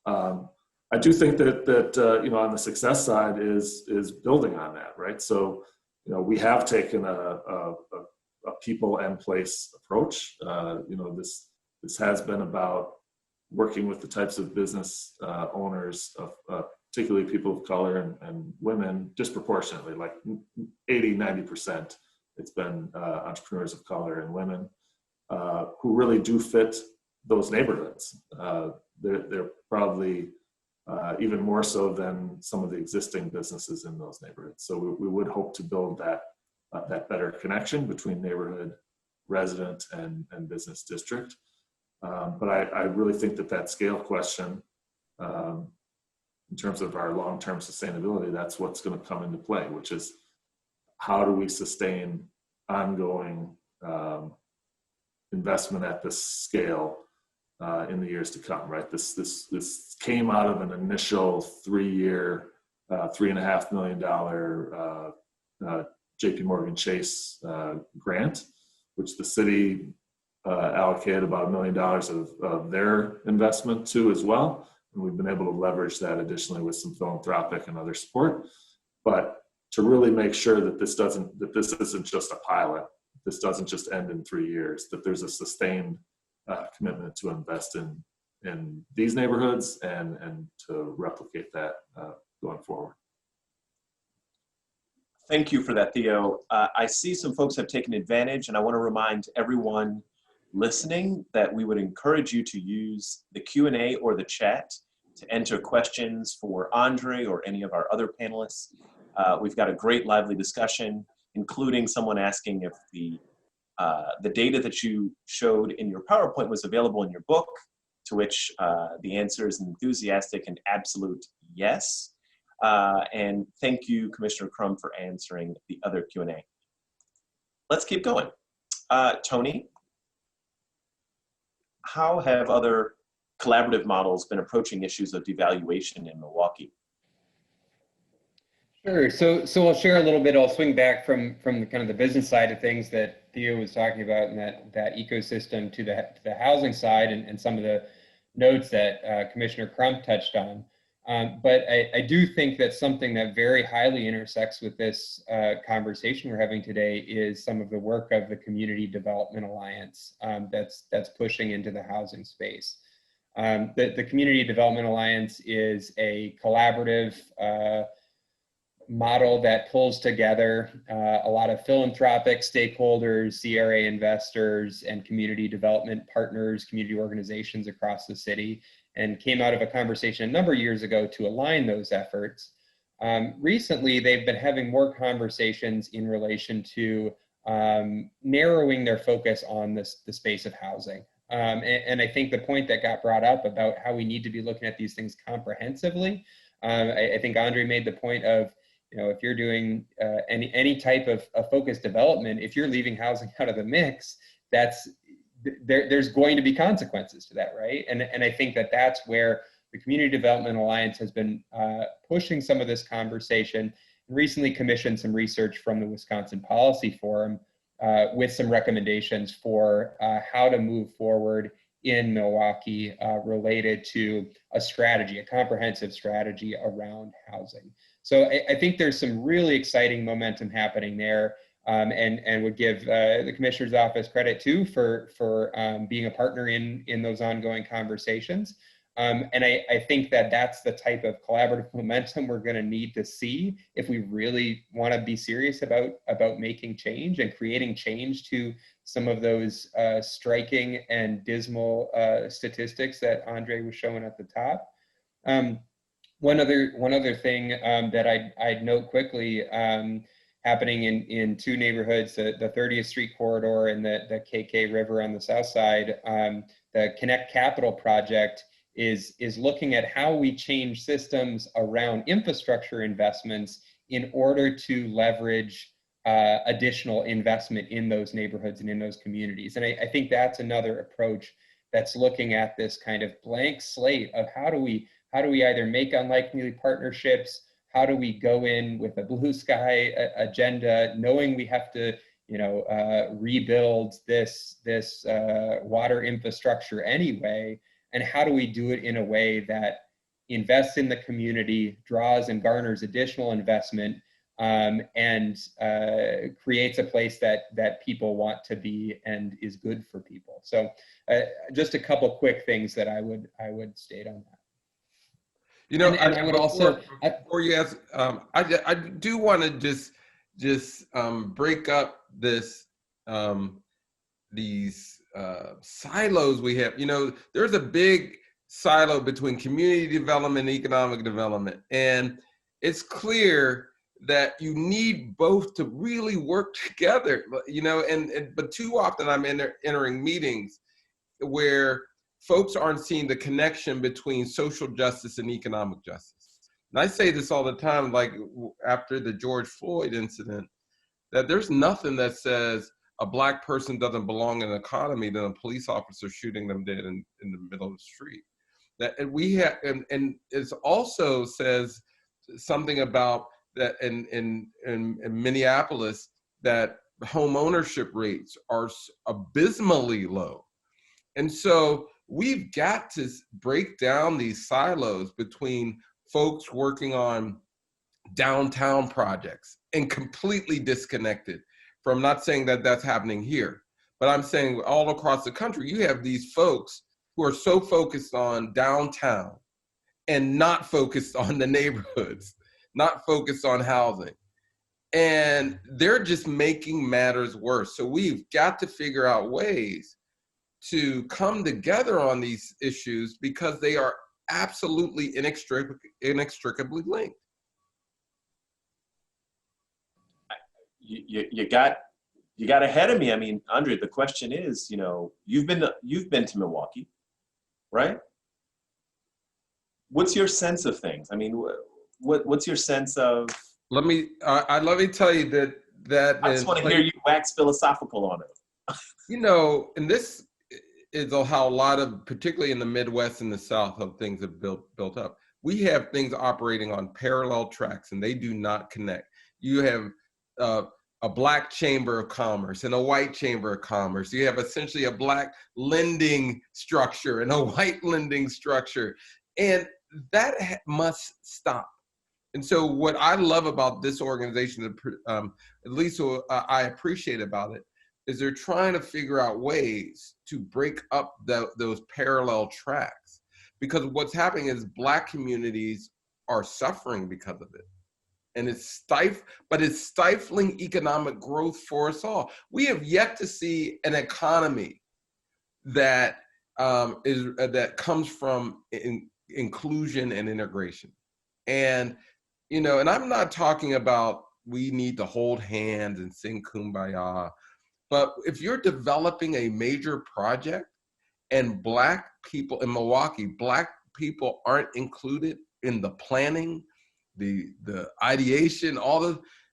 I do think that on the success side is building on that, right? So we have taken a people and place approach. This has been about working with the types of business owners of particularly people of color and women disproportionately, like 80-90%. It's been entrepreneurs of color and women who really do fit those neighborhoods. They're probably even more so than some of the existing businesses in those neighborhoods. So we would hope to build that better connection between neighborhood, resident, and business district. But I really think that scale question, in terms of our long-term sustainability, that's what's going to come into play, which is how do we sustain ongoing investment at this scale in the years to come, right? This came out of an initial 3-year, $3.5 million JP Morgan Chase grant, which the city allocated about $1 million of their investment to as well. And we've been able to leverage that additionally with some philanthropic and other support. But to really make sure that this isn't just a pilot, this doesn't just end in 3 years, that there's a sustained commitment to invest in these neighborhoods and to replicate that going forward. Thank you for that, Theo. I see some folks have taken advantage, and I want to remind everyone listening that we would encourage you to use the Q&A or the chat to enter questions for Andre or any of our other panelists. We've got a great lively discussion, including someone asking if the data that you showed in your PowerPoint was available in your book, to which the answer is an enthusiastic and absolute yes. And thank you, Commissioner Crum, for answering the other Q&A. Let's keep going. Tony, how have other collaborative models been approaching issues of devaluation in Milwaukee? Sure. So I'll share a little bit. I'll swing back from the kind of the business side of things that Theo was talking about, and that ecosystem to the housing side, and some of the notes that Commissioner Crump touched on. But I do think that something that very highly intersects with this conversation we're having today is some of the work of the Community Development Alliance that's pushing into the housing space. The Community Development Alliance is a collaborative model that pulls together a lot of philanthropic stakeholders, CRA investors, and community development partners, community organizations across the city, and came out of a conversation a number of years ago to align those efforts. Recently, they've been having more conversations in relation to narrowing their focus on the space of housing. And I think the point that got brought up about how we need to be looking at these things comprehensively, I think Andre made the point of, if you're doing any type of focused development, if you're leaving housing out of the mix, there's going to be consequences to that, right? And I think that's where the Community Development Alliance has been pushing some of this conversation, and recently commissioned some research from the Wisconsin Policy Forum with some recommendations for how to move forward in Milwaukee related to a comprehensive strategy around housing. So I think there's some really exciting momentum happening there, and would give the Commissioner's Office credit too for being a partner in those ongoing conversations. And I think that's the type of collaborative momentum we're going to need to see if we really want to be serious about making change and creating change to some of those striking and dismal statistics that Andre was showing at the top. One other thing that I'd note quickly, happening in two neighborhoods, the 30th Street corridor and the KK River on the south side, the Connect Capital project is looking at how we change systems around infrastructure investments in order to leverage additional investment in those neighborhoods and in those communities. And I think that's another approach that's looking at this kind of blank slate of how do we either make unlikely partnerships, how do we go in with a blue sky agenda, knowing we have to rebuild this water infrastructure anyway, and how do we do it in a way that invests in the community, draws and garners additional investment, and creates a place that people want to be and is good for people. So just a couple quick things that I would state on that. I would also, before you ask, I do want to just break up these silos we have. There's a big silo between community development and economic development, and it's clear that you need both to really work together. But too often I'm entering meetings where folks aren't seeing the connection between social justice and economic justice. And I say this all the time, like after the George Floyd incident, that there's nothing that says a Black person doesn't belong in an economy than a police officer shooting them dead in the middle of the street. And it also says something about that in Minneapolis, that home ownership rates are abysmally low. And so we've got to break down these silos between folks working on downtown projects and completely disconnected from, not saying that that's happening here, but I'm saying all across the country, you have these folks who are so focused on downtown and not focused on the neighborhoods, not focused on housing. And they're just making matters worse. So we've got to figure out ways to come together on these issues because they are absolutely inextricably linked. You got ahead of me. I mean, Andre, the question is, you know, you've been to Milwaukee, right? What's your sense of things? I mean, what's your sense of? Let me tell you that I just want to hear you wax philosophical on it. You know, and this is how a lot of, particularly in the Midwest and the South, how things have built up. We have things operating on parallel tracks, and they do not connect. You have a black chamber of commerce and a white chamber of commerce. You have essentially a black lending structure and a white lending structure, and that must stop. And so what I love about this organization, at least what I appreciate about it, is they're trying to figure out ways to break up those parallel tracks. Because what's happening is Black communities are suffering because of it. And it's stifling economic growth for us all. We have yet to see an economy that that comes from inclusion and integration. And you know, and I'm not talking about we need to hold hands and sing Kumbaya, but if you're developing a major project and Black people in Milwaukee, Black people aren't included in the planning, the ideation,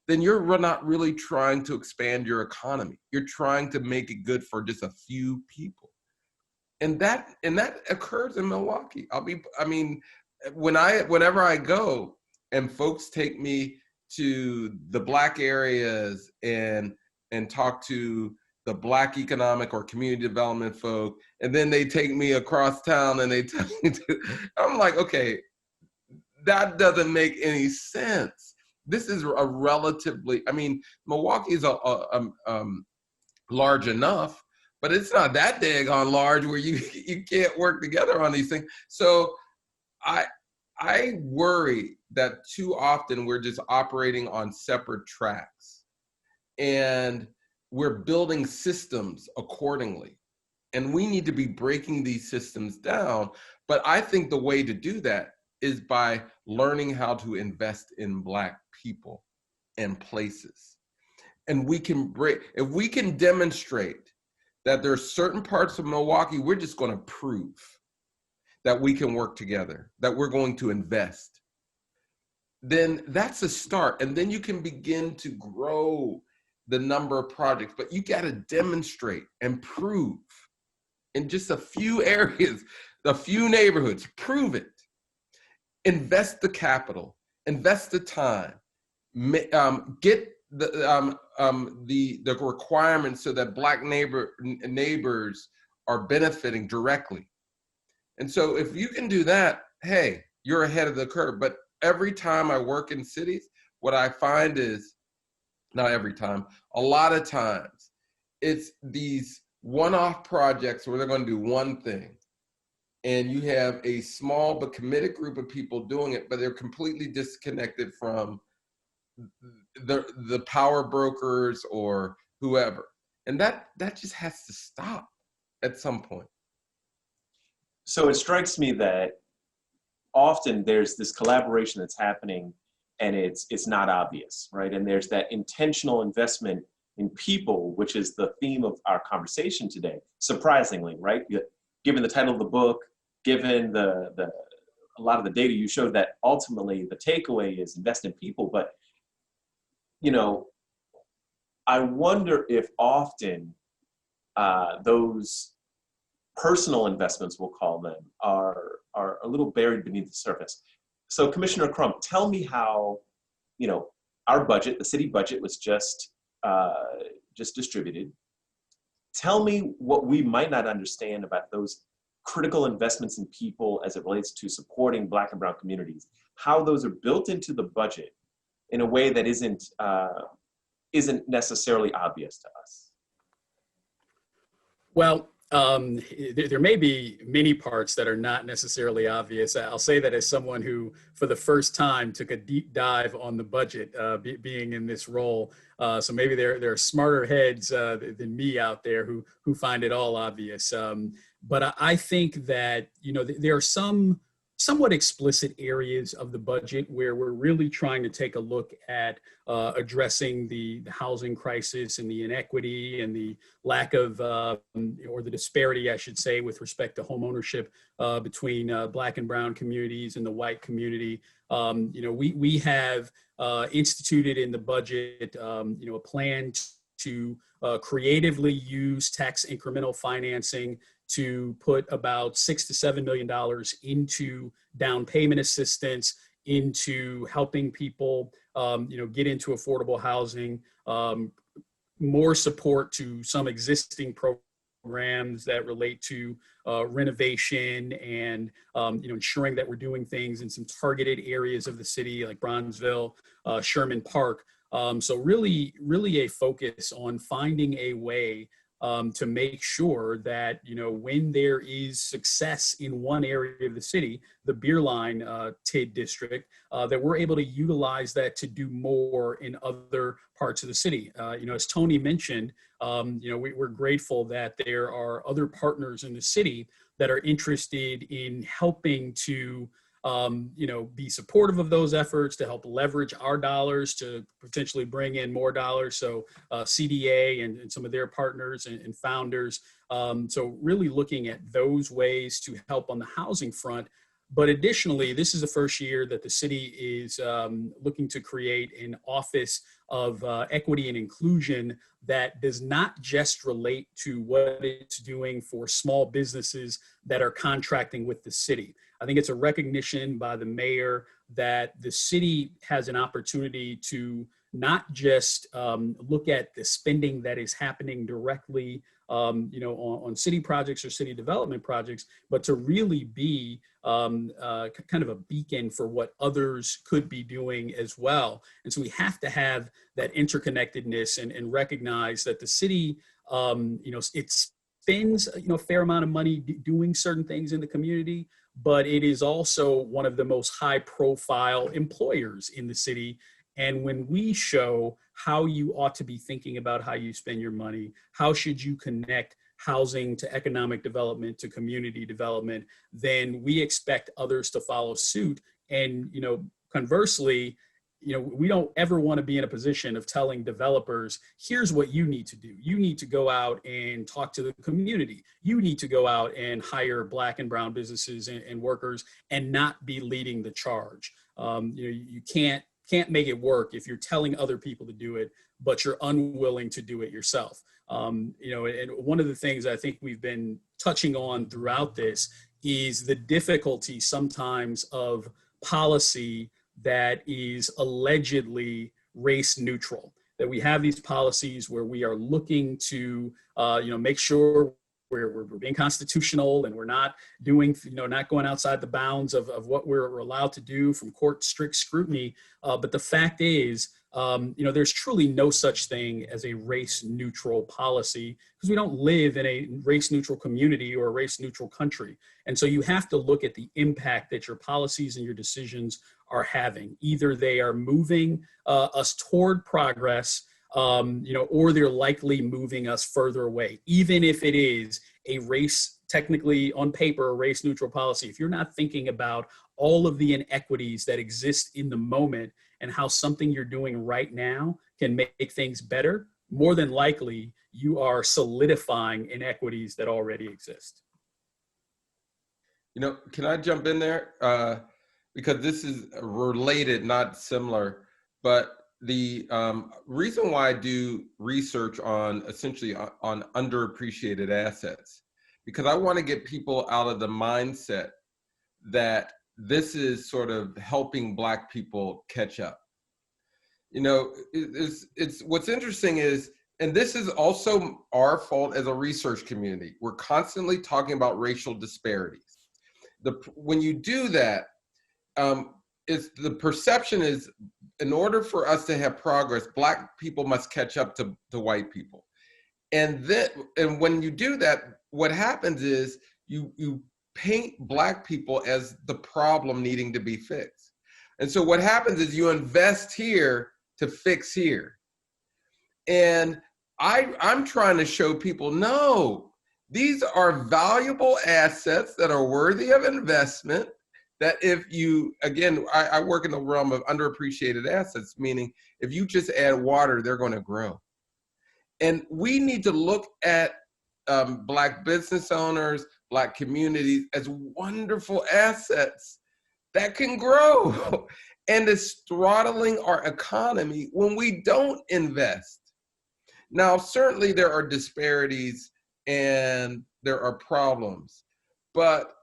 then you're not really trying to expand your economy. You're trying to make it good for just a few people. And that occurs in Milwaukee. Whenever I go, and folks take me to the Black areas and talk to the Black economic or community development folk, and then they take me across town and they tell me I'm like, okay, that doesn't make any sense. This is a relatively, Milwaukee is large enough, but it's not that daggone large where you can't work together on these things. So I worry that too often we're just operating on separate tracks and we're building systems accordingly. And we need to be breaking these systems down. But I think the way to do that is by learning how to invest in Black people and places. And if we can demonstrate that there are certain parts of Milwaukee, we're just going to prove that we can work together, that we're going to invest, then that's a start. And then you can begin to grow the number of projects, but you got to demonstrate and prove in just a few areas, a few neighborhoods, prove it. Invest the capital, invest the time, get the requirements so that Black neighbors are benefiting directly. And so if you can do that, hey, you're ahead of the curve. But every time I work in cities, what I find is, not every time, a lot of times, it's these one-off projects where they're going to do one thing. And you have a small but committed group of people doing it, but they're completely disconnected from the power brokers or whoever. And that just has to stop at some point. So it strikes me that often there's this collaboration that's happening and it's not obvious, right? And there's that intentional investment in people, which is the theme of our conversation today, surprisingly, right? Given the title of the book, given a lot of the data you showed, that ultimately the takeaway is invest in people. But, you know, I wonder if often those personal investments, we'll call them, are a little buried beneath the surface. So Commissioner Crump, tell me how, you know, our budget, the city budget, was just distributed. Tell me what we might not understand about those critical investments in people as it relates to supporting Black and Brown communities, how those are built into the budget in a way that isn't necessarily obvious to us. Well, There may be many parts that are not necessarily obvious. I'll say that as someone who, for the first time, took a deep dive on the budget, being in this role. So maybe there are smarter heads than me out there who find it all obvious. But I think that, you know, there are some somewhat explicit areas of the budget where we're really trying to take a look at addressing the housing crisis and the inequity and the lack of, or the disparity, I should say, with respect to home ownership between Black and brown communities and the white community. You know, we have instituted in the budget, you know, a plan to creatively use tax incremental financing to put about $6 to $7 million into down payment assistance, into helping people, you know, get into affordable housing, more support to some existing programs that relate to renovation and, you know, ensuring that we're doing things in some targeted areas of the city like Bronzeville, Sherman Park. So really a focus on finding a way to make sure that, you know, when there is success in one area of the city, the Beer Line TID district, that we're able to utilize that to do more in other parts of the city. You know, as Tony mentioned, you know, we're grateful that there are other partners in the city that are interested in helping to you know, be supportive of those efforts, to help leverage our dollars to potentially bring in more dollars. So CDA and some of their partners and founders. So really looking at those ways to help on the housing front. But additionally, this is the first year that the city is looking to create an office of equity and inclusion that does not just relate to what it's doing for small businesses that are contracting with the city. I think it's a recognition by the mayor that the city has an opportunity to not just look at the spending that is happening directly, you know, on city projects or city development projects, but to really be kind of a beacon for what others could be doing as well. And so we have to have that interconnectedness and recognize that the city, you know, it spends, you know, a fair amount of money doing certain things in the community, but it is also one of the most high profile employers in the city. And when we show how you ought to be thinking about how you spend your money, how should you connect housing to economic development, to community development, then we expect others to follow suit. And, you know, conversely, you know, we don't ever want to be in a position of telling developers, here's what you need to do. You need to go out and talk to the community. You need to go out and hire Black and brown businesses and workers and not be leading the charge. You know, you can't make it work if you're telling other people to do it, but you're unwilling to do it yourself. You know, and one of the things I think we've been touching on throughout this is the difficulty sometimes of policy that is allegedly race neutral, that we have these policies where we are looking to, you know, make sure we're being constitutional and we're not doing, you know, not going outside the bounds of what we're allowed to do from court strict scrutiny. But the fact is, you know, there's truly no such thing as a race neutral policy because we don't live in a race neutral community or a race neutral country. And so you have to look at the impact that your policies and your decisions are having. Either they are moving us toward progress, you know, or they're likely moving us further away, even if it is a race, technically on paper, a race neutral policy. If you're not thinking about all of the inequities that exist in the moment and how something you're doing right now can make things better, more than likely you are solidifying inequities that already exist. You know, can I jump in there? Because this is related, not similar, but the reason why I do research on essentially on underappreciated assets, because I want to get people out of the mindset that this is sort of helping Black people catch up. You know, it's what's interesting is, and this is also our fault as a research community, we're constantly talking about racial disparities. When you do that, the perception is, in order for us to have progress, Black people must catch up to white people. And when you do that, what happens is you paint Black people as the problem needing to be fixed. And so what happens is you invest here to fix here. And I'm trying to show people, no, these are valuable assets that are worthy of investment, that if you, again, I work in the realm of underappreciated assets, meaning if you just add water, they're going to grow. And we need to look at Black business owners, Black communities as wonderful assets that can grow. And it's throttling our economy when we don't invest. Now, certainly there are disparities and there are problems, but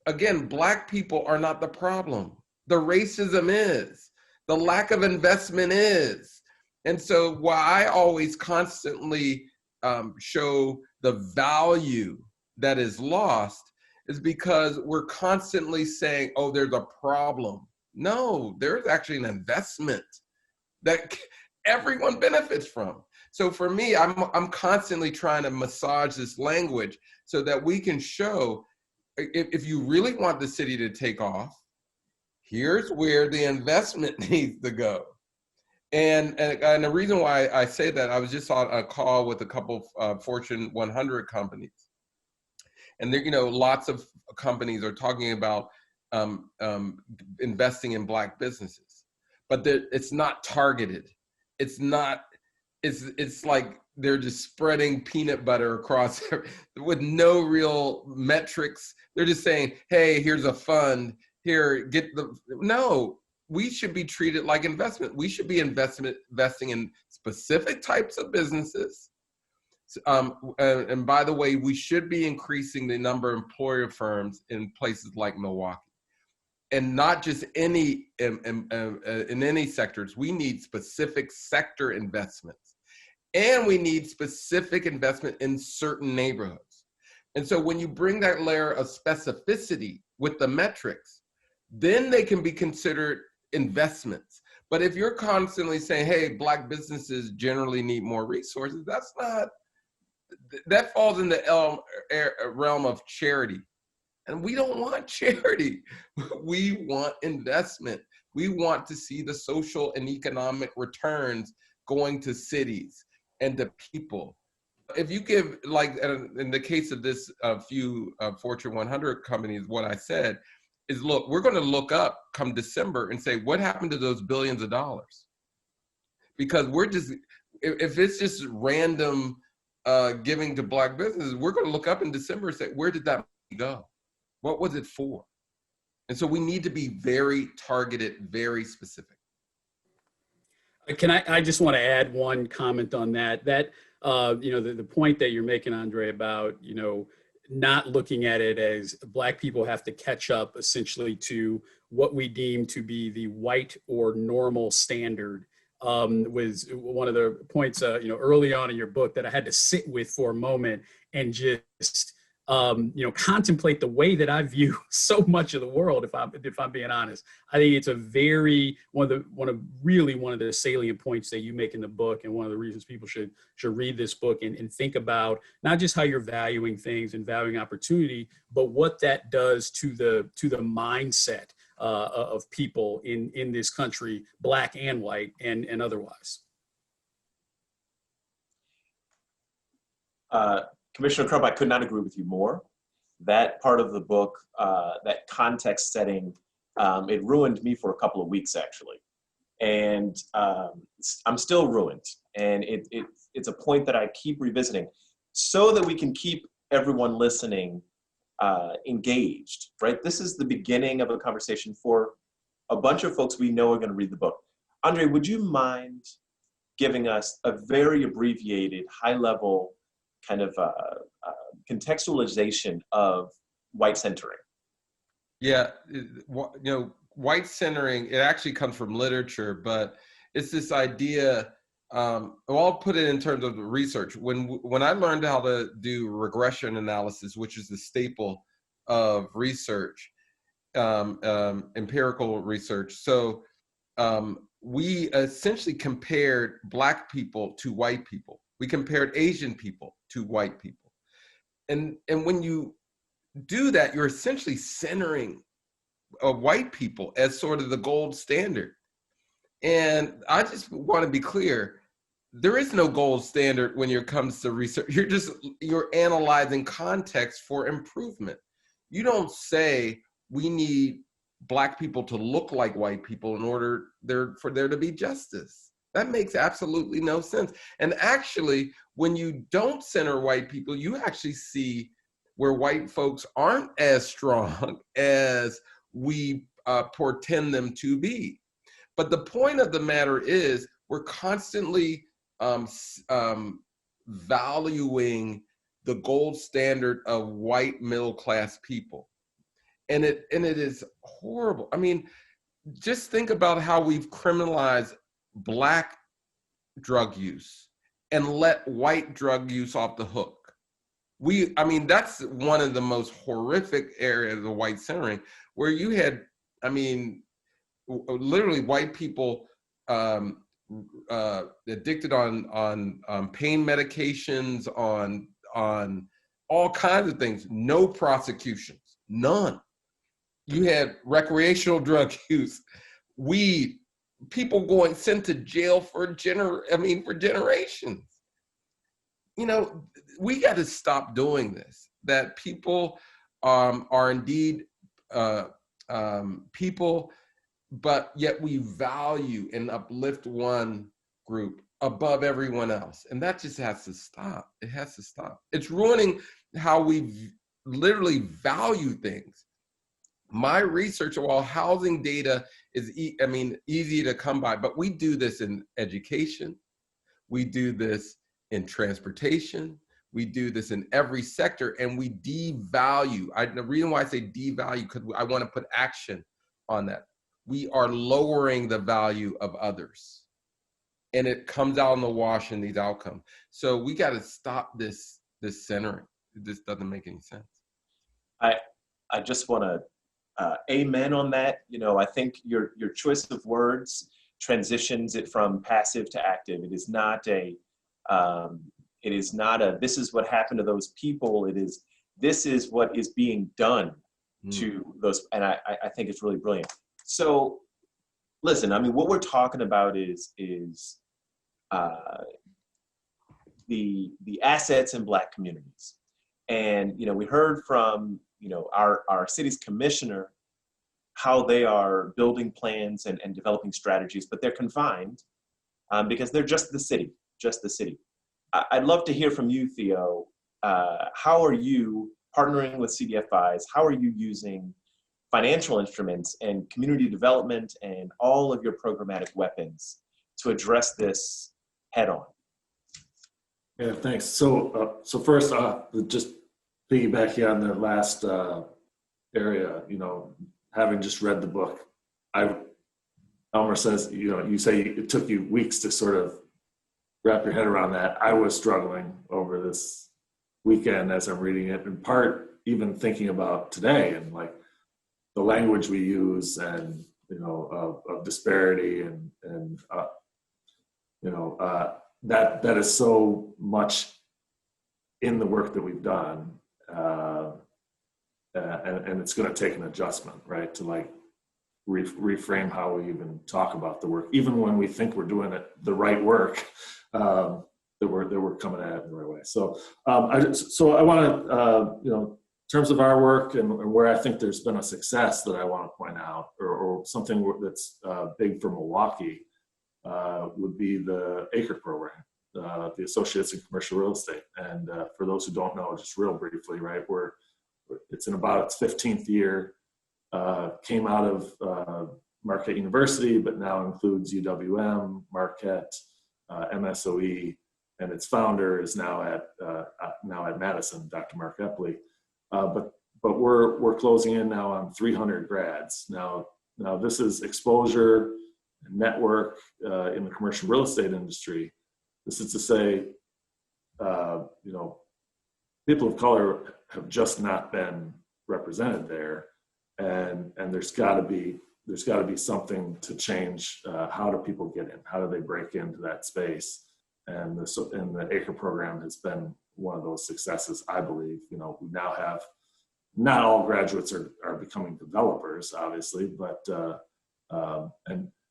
again, Black people are not the problem. The racism is, the lack of investment is. And so while I always constantly show the value that is lost is because we're constantly saying, oh, there's a problem. No, there's actually an investment that everyone benefits from. So for me, I'm constantly trying to massage this language so that we can show, if you really want the city to take off, here's where the investment needs to go. And the reason why I say that, I was just on a call with a couple of Fortune 100 companies. And there, lots of companies are talking about investing in Black businesses, but it's not targeted. It's like they're just spreading peanut butter across with no real metrics. They're just saying, hey, here's a fund, here, no, we should be treated like investment. We should be investing in specific types of businesses. And by the way, we should be increasing the number of employer firms in places like Milwaukee. And not just in any sectors. We need specific sector investments. And we need specific investment in certain neighborhoods. And so when you bring that layer of specificity with the metrics, then they can be considered investments. But if you're constantly saying, hey, Black businesses generally need more resources, that falls in the realm of charity. And we don't want charity. We want investment. We want to see the social and economic returns going to cities and to people. If you give, like in the case of this few Fortune 100 companies, what I said is, look, we're going to look up come December and say, what happened to those billions of dollars? Because if it's just random giving to Black businesses, we're going to look up in December and say, where did that money go? What was it for? And so we need to be very targeted, very specific. I just want to add one comment on that. The point that you're making, Andre, about, not looking at it as Black people have to catch up essentially to what we deem to be the white or normal standard, was one of the points, early on in your book that I had to sit with for a moment and just, contemplate the way that I view so much of the world. If I'm being honest, I think it's one of the salient points that you make in the book, and one of the reasons people should read this book and think about not just how you're valuing things and valuing opportunity, but what that does to the mindset of people in this country, Black and white and otherwise. Commissioner Crump, I could not agree with you more. That part of the book, that context setting, it ruined me for a couple of weeks, actually. And I'm still ruined. And it's a point that I keep revisiting so that we can keep everyone listening engaged, right? This is the beginning of a conversation for a bunch of folks we know are going to read the book. Andre, would you mind giving us a very abbreviated, high-level kind of contextualization of white centering? Yeah, white centering, it actually comes from literature, but it's this idea, I'll put it in terms of the research. When I learned how to do regression analysis, which is the staple of research, empirical research. So we essentially compared Black people to white people. We compared Asian people to white people. And when you do that, you're essentially centering white people as sort of the gold standard. And I just want to be clear, there is no gold standard when it comes to research. You're analyzing context for improvement. You don't say we need Black people to look like white people in order for there to be justice. That makes absolutely no sense. And actually, when you don't center white people, you actually see where white folks aren't as strong as we portend them to be. But the point of the matter is, we're constantly valuing the gold standard of white middle-class people. And it is horrible. I mean, just think about how we've criminalized Black drug use and let white drug use off the hook. I mean, that's one of the most horrific areas of white centering, where you had, I mean, literally white people addicted on pain medications, on all kinds of things, no prosecutions, none. You had recreational drug use, weed, people sent to jail for generations. You know, we got to stop doing this. That people are indeed people, but yet we value and uplift one group above everyone else. And that just has to stop. It has to stop. It's ruining how we literally value things. My research, while housing data is, easy to come by, but we do this in education. We do this in transportation. We do this in every sector, and we devalue. The reason why I say devalue, because I want to put action on that. We are lowering the value of others, and it comes out in the wash in these outcomes. So we got to stop this centering. This doesn't make any sense. I just want to amen on that. You know, I think your choice of words transitions it from passive to active. It is not a this is what happened to those people. This is what is being done to those, and I think it's really brilliant. So listen, I mean, what we're talking about is the assets in Black communities. And, you know, we heard from, you know, our city's commissioner, how they are building plans and developing strategies, but they're confined because they're just the city. I'd love to hear from you, Theo. How are you partnering with CDFIs? How are you using financial instruments and community development and all of your programmatic weapons to address this head on? Yeah, thanks. So first, just piggybacking on the last area, you know, having just read the book, Elmer says, you know, you say it took you weeks to sort of wrap your head around that. I was struggling over this weekend as I'm reading it, in part even thinking about today and like the language we use and, you know, of disparity and you know, that is so much in the work that we've done. And it's going to take an adjustment, right? To like reframe how we even talk about the work, even when we think we're doing it the right work, that we're coming at it in the right way. So I want to, you know, in terms of our work and where I think there's been a success that I want to point out, or something that's big for Milwaukee, would be the ACRE program, the Associates in Commercial Real Estate. And for those who don't know, just real briefly, right, it's in about its 15th year, came out of Marquette University, but now includes UWM, Marquette, MSOE, and its founder is now at Madison, Dr. Mark Epley. But we're closing in now on 300 grads. Now this is exposure and network in the commercial real estate industry. This is to say, you know, people of color have just not been represented there, and there's got to be something to change. How do people get in? How do they break into that space? And the ACRE program has been one of those successes, I believe. You know, we now have, not all graduates are becoming developers, obviously, but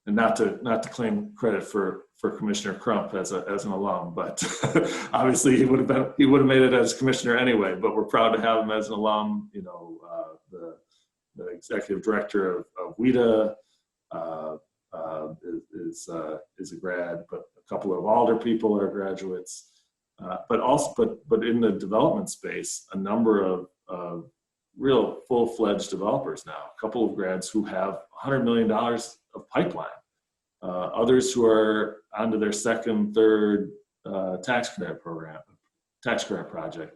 and not to claim credit for Commissioner Crump as an alum, but obviously he would have made it as commissioner anyway. But we're proud to have him as an alum. You know, the executive director of WIDA is a grad, but a couple of Alder people are graduates. But in the development space, a number of real full-fledged developers now. A couple of grads who have $100 million of pipeline. Others who are onto their second, third tax credit project.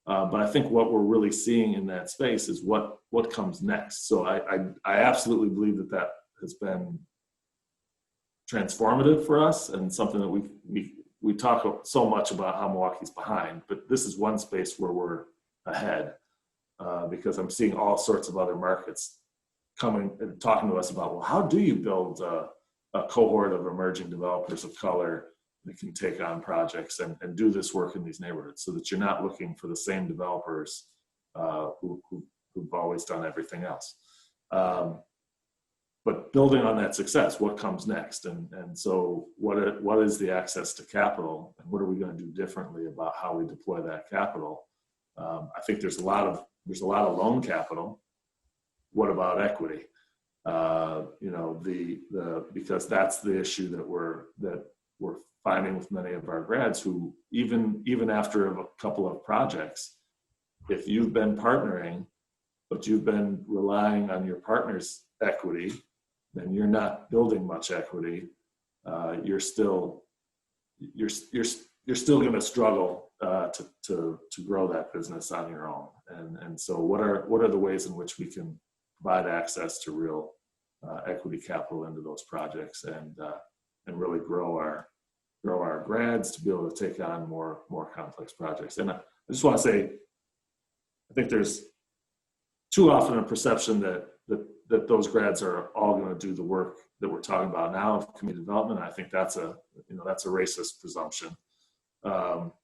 But I think what we're really seeing in that space is what comes next. So I absolutely believe that has been transformative for us, and something that we talk so much about how Milwaukee's behind, but this is one space where we're ahead, because I'm seeing all sorts of other markets coming and talking to us about, well, how do you build a cohort of emerging developers of color that can take on projects and do this work in these neighborhoods, so that you're not looking for the same developers who've always done everything else. But building on that success, what comes next? And so what is the access to capital, and what are we going to do differently about how we deploy that capital? I think there's a lot of loan capital. What about equity? You know, because that's the issue that we're finding with many of our grads, who even after a couple of projects, if you've been partnering, but you've been relying on your partner's equity, then you're not building much equity. You're still going to struggle to grow that business on your own. And so what are the ways in which we can provide access to real equity capital into those projects, and really grow our grads to be able to take on more complex projects. And I just want to say, I think there's too often a perception that those grads are all going to do the work that we're talking about now of community development. I think that's a racist presumption.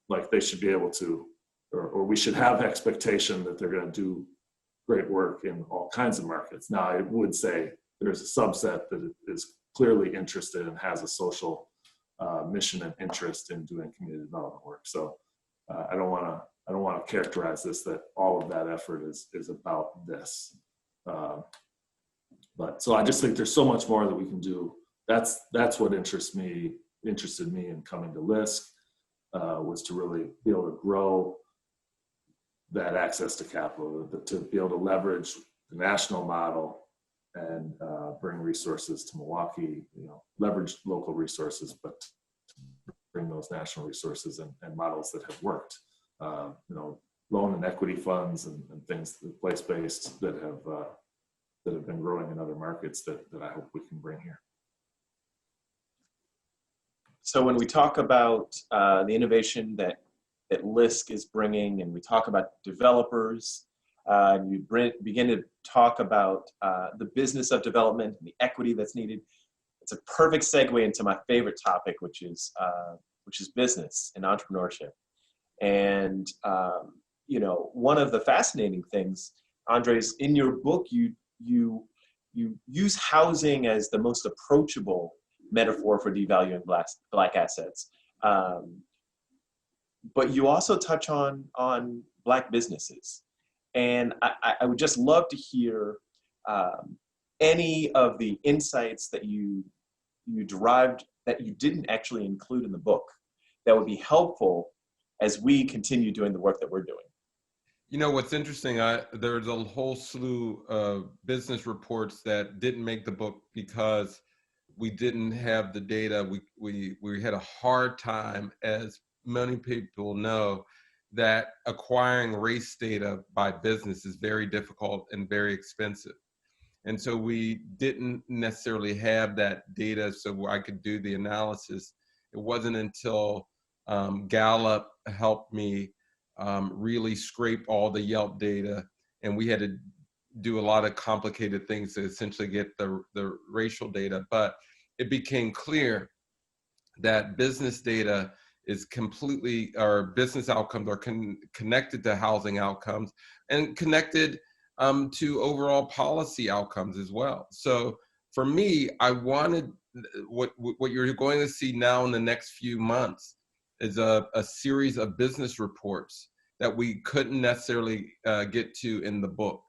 Like they should be able to, or we should have expectation that they're going to do great work in all kinds of markets. Now, I would say there's a subset that is clearly interested and has a social mission and interest in doing community development work. So I don't want to characterize this that all of that effort is about this. But so I just think there's so much more that we can do. That's what interested me in coming to LISC, was to really be able to grow that access to capital, to be able to leverage the national model and bring resources to Milwaukee, you know, leverage local resources, but bring those national resources and models that have worked. You know, loan and equity funds and things, place-based, that have been growing in other markets that I hope we can bring here. So when we talk about the innovation that LISC is bringing, and we talk about developers, and you begin to talk about the business of development and the equity that's needed, it's a perfect segue into my favorite topic, which is business and entrepreneurship. And you know, one of the fascinating things, Andres, in your book, you use housing as the most approachable metaphor for devaluing black assets. But you also touch on Black businesses. And I would just love to hear any of the insights that you derived that you didn't actually include in the book that would be helpful as we continue doing the work that we're doing. You know, what's interesting, there's a whole slew of business reports that didn't make the book because we didn't have the data. We had a hard time, as many people know, that acquiring race data by business is very difficult and very expensive. And so we didn't necessarily have that data so I could do the analysis. It wasn't until Gallup helped me really scrape all the Yelp data, and we had to do a lot of complicated things to essentially get the racial data. But it became clear that business data is completely, or business outcomes are connected to housing outcomes and connected to overall policy outcomes as well. So for me, I wanted what you're going to see now in the next few months is a series of business reports that we couldn't necessarily get to in the book.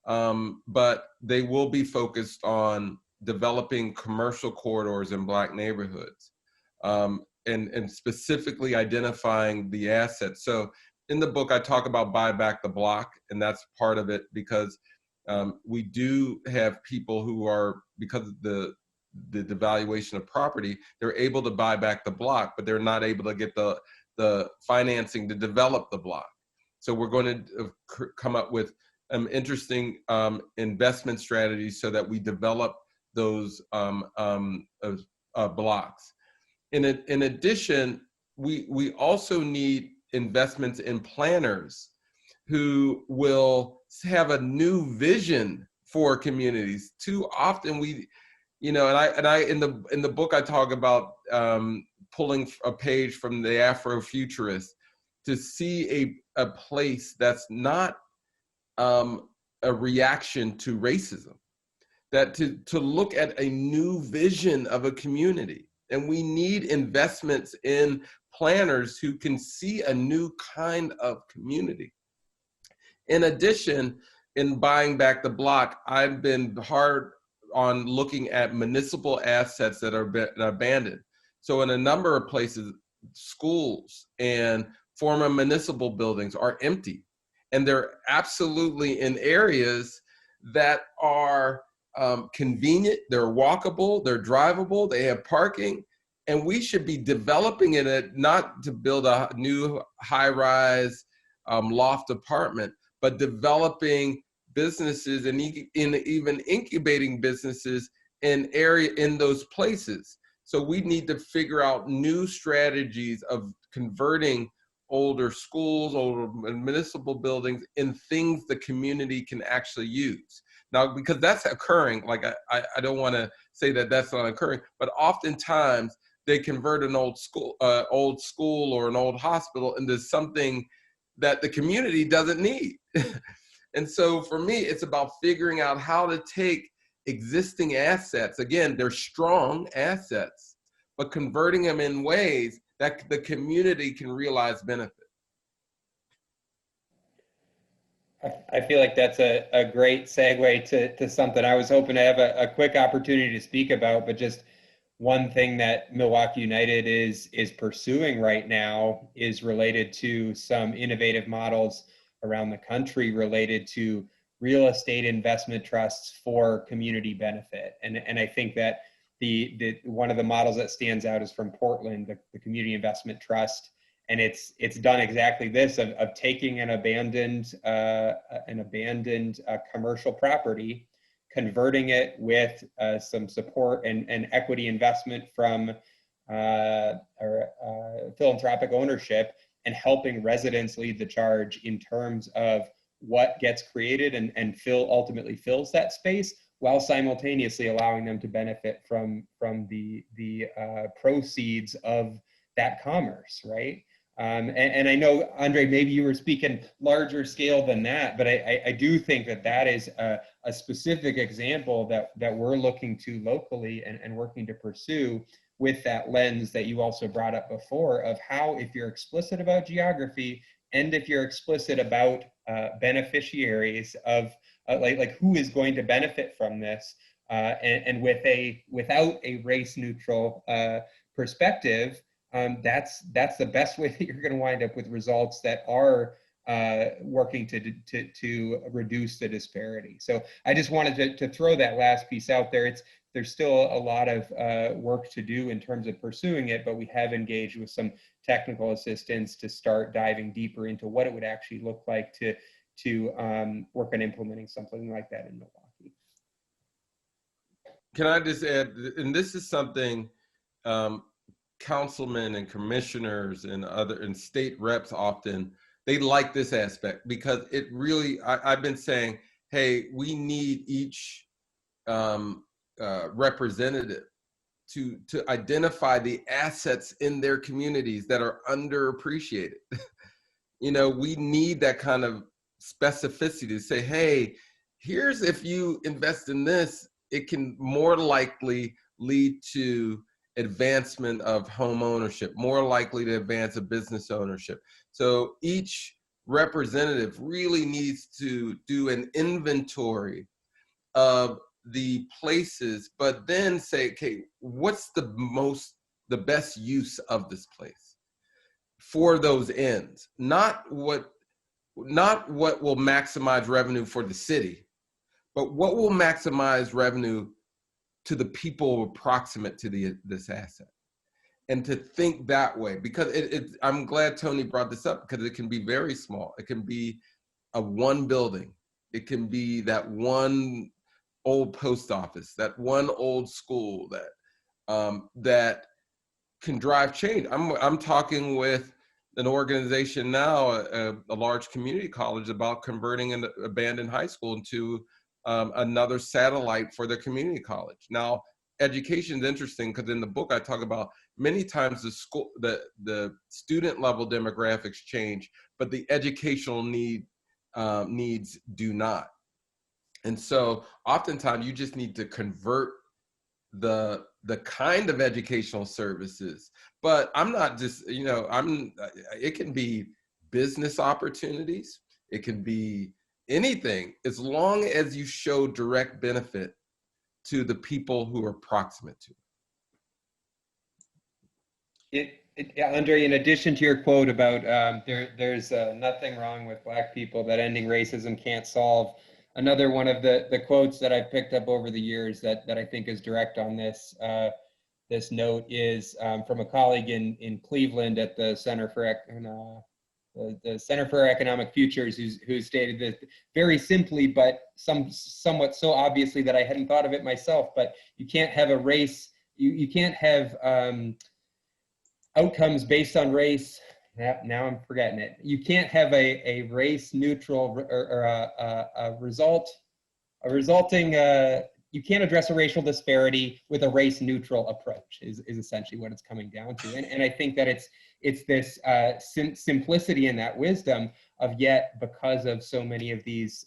But they will be focused on developing commercial corridors in Black neighborhoods, and specifically identifying the assets. So in the book, I talk about buy back the block, and that's part of it because we do have people who are, because of the devaluation of property, they're able to buy back the block, but they're not able to get the financing to develop the block. So we're going to come up with interesting investment strategies so that we develop those blocks. In addition, we also need investments in planners who will have a new vision for communities. Too often we, and I in the book I talk about pulling a page from the Afrofuturist to see a place that's not a reaction to racism, that to look at a new vision of a community. And we need investments in planners who can see a new kind of community. In addition, in buying back the block, I've been hard on looking at municipal assets that are abandoned. So in a number of places, schools and former municipal buildings are empty. And they're absolutely in areas that are convenient, they're walkable, they're drivable, they have parking, and we should be developing it not to build a new high-rise loft apartment, but developing businesses and even incubating businesses in those places. So we need to figure out new strategies of converting older schools, older municipal buildings in things the community can actually use. Now, because that's occurring, like I don't want to say that that's not occurring, but oftentimes they convert an old school or an old hospital into something that the community doesn't need. And so for me, it's about figuring out how to take existing assets. Again, they're strong assets, but converting them in ways that the community can realize benefit. I feel like that's a great segue to something I was hoping to have a quick opportunity to speak about, but just one thing that Milwaukee United is pursuing right now is related to some innovative models around the country related to real estate investment trusts for community benefit. And I think that the one of the models that stands out is from Portland, the Community Investment Trust, and it's done exactly this of taking an abandoned commercial property, converting it with some support and equity investment from philanthropic ownership, and helping residents lead the charge in terms of what gets created and ultimately fills that space, while simultaneously allowing them to benefit from the proceeds of that commerce, right? And I know, Andre, maybe you were speaking larger scale than that, but I do think that is a specific example that we're looking to locally and working to pursue with that lens that you also brought up before of how, if you're explicit about geography and if you're explicit about beneficiaries of like who is going to benefit from this, and without a race neutral perspective, that's the best way that you're going to wind up with results that are working to reduce the disparity. So I just wanted to throw that last piece out there. There's still a lot of work to do in terms of pursuing it, but we have engaged with some technical assistance to start diving deeper into what it would actually look like to work on implementing something like that in Milwaukee. Can I just add, and this is something councilmen and commissioners and state reps often, they like this aspect because it really, I've been saying, hey, we need each representative to identify the assets in their communities that are underappreciated. You know, we need that kind of specificity to say, hey, here's, if you invest in this, it can more likely lead to advancement of home ownership, more likely to advance a business ownership. So each representative really needs to do an inventory of the places, but then say, okay, what's the best use of this place for those ends? Not what will maximize revenue for the city, but what will maximize revenue to the people approximate to this asset. And to think that way, because I'm glad Tony brought this up, because it can be very small. It can be a one building. It can be that one old post office, that one old school that can drive change. I'm talking with an organization now, a large community college, about converting an abandoned high school into another satellite for their community college. Now, education is interesting, because in the book I talk about many times the student level demographics change, but the educational needs do not. And so oftentimes you just need to convert the kind of educational services. But I'm not just, it can be business opportunities, it can be anything, as long as you show direct benefit to the people who are proximate to it. Andre, in addition to your quote about there's nothing wrong with Black people that ending racism can't solve, another one of the quotes that I've picked up over the years that I think is direct on this note is from a colleague in Cleveland at the Center for Economic Futures, who stated that very simply, but somewhat so obviously that I hadn't thought of it myself. But you can't have a race. You can't have outcomes based on race. Now I'm forgetting it. You can't have a race neutral or a resulting. You can't address a racial disparity with a race neutral approach. Is essentially what it's coming down to. And I think that it's this simplicity and that wisdom of, yet because of so many of these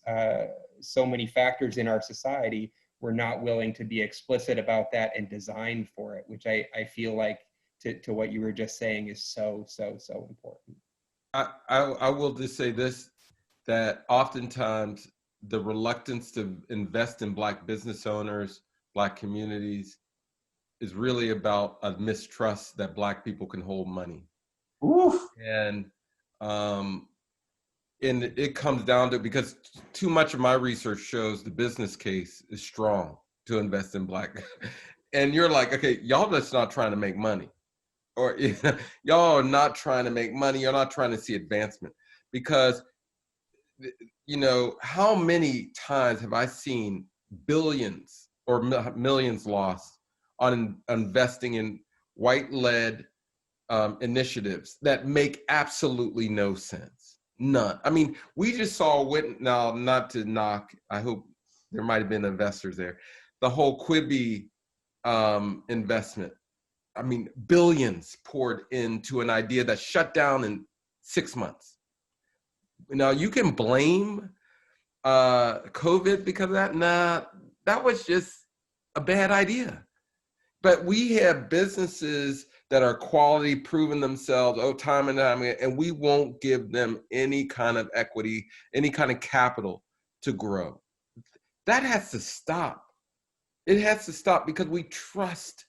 so many factors in our society, we're not willing to be explicit about that and design for it, which I feel like, to what you were just saying, is so important. I will just say this, that oftentimes the reluctance to invest in Black business owners, Black communities, is really about a mistrust that Black people can hold money. Oof. And it comes down to, because too much of my research shows the business case is strong to invest in Black. And you're like, okay, y'all just not trying to make money. Or y'all are not trying to make money. You're not trying to see advancement. Because, how many times have I seen billions or millions lost on investing in white-led initiatives that make absolutely no sense? None. I mean, we just saw, now not to knock, I hope there might have been investors there, the whole Quibi investment. I mean, billions poured into an idea that shut down in 6 months. Now, you can blame COVID because of that. Nah, that was just a bad idea. But we have businesses that are quality, proven themselves, time and time again, and we won't give them any kind of equity, any kind of capital to grow. That has to stop. It has to stop, because we trust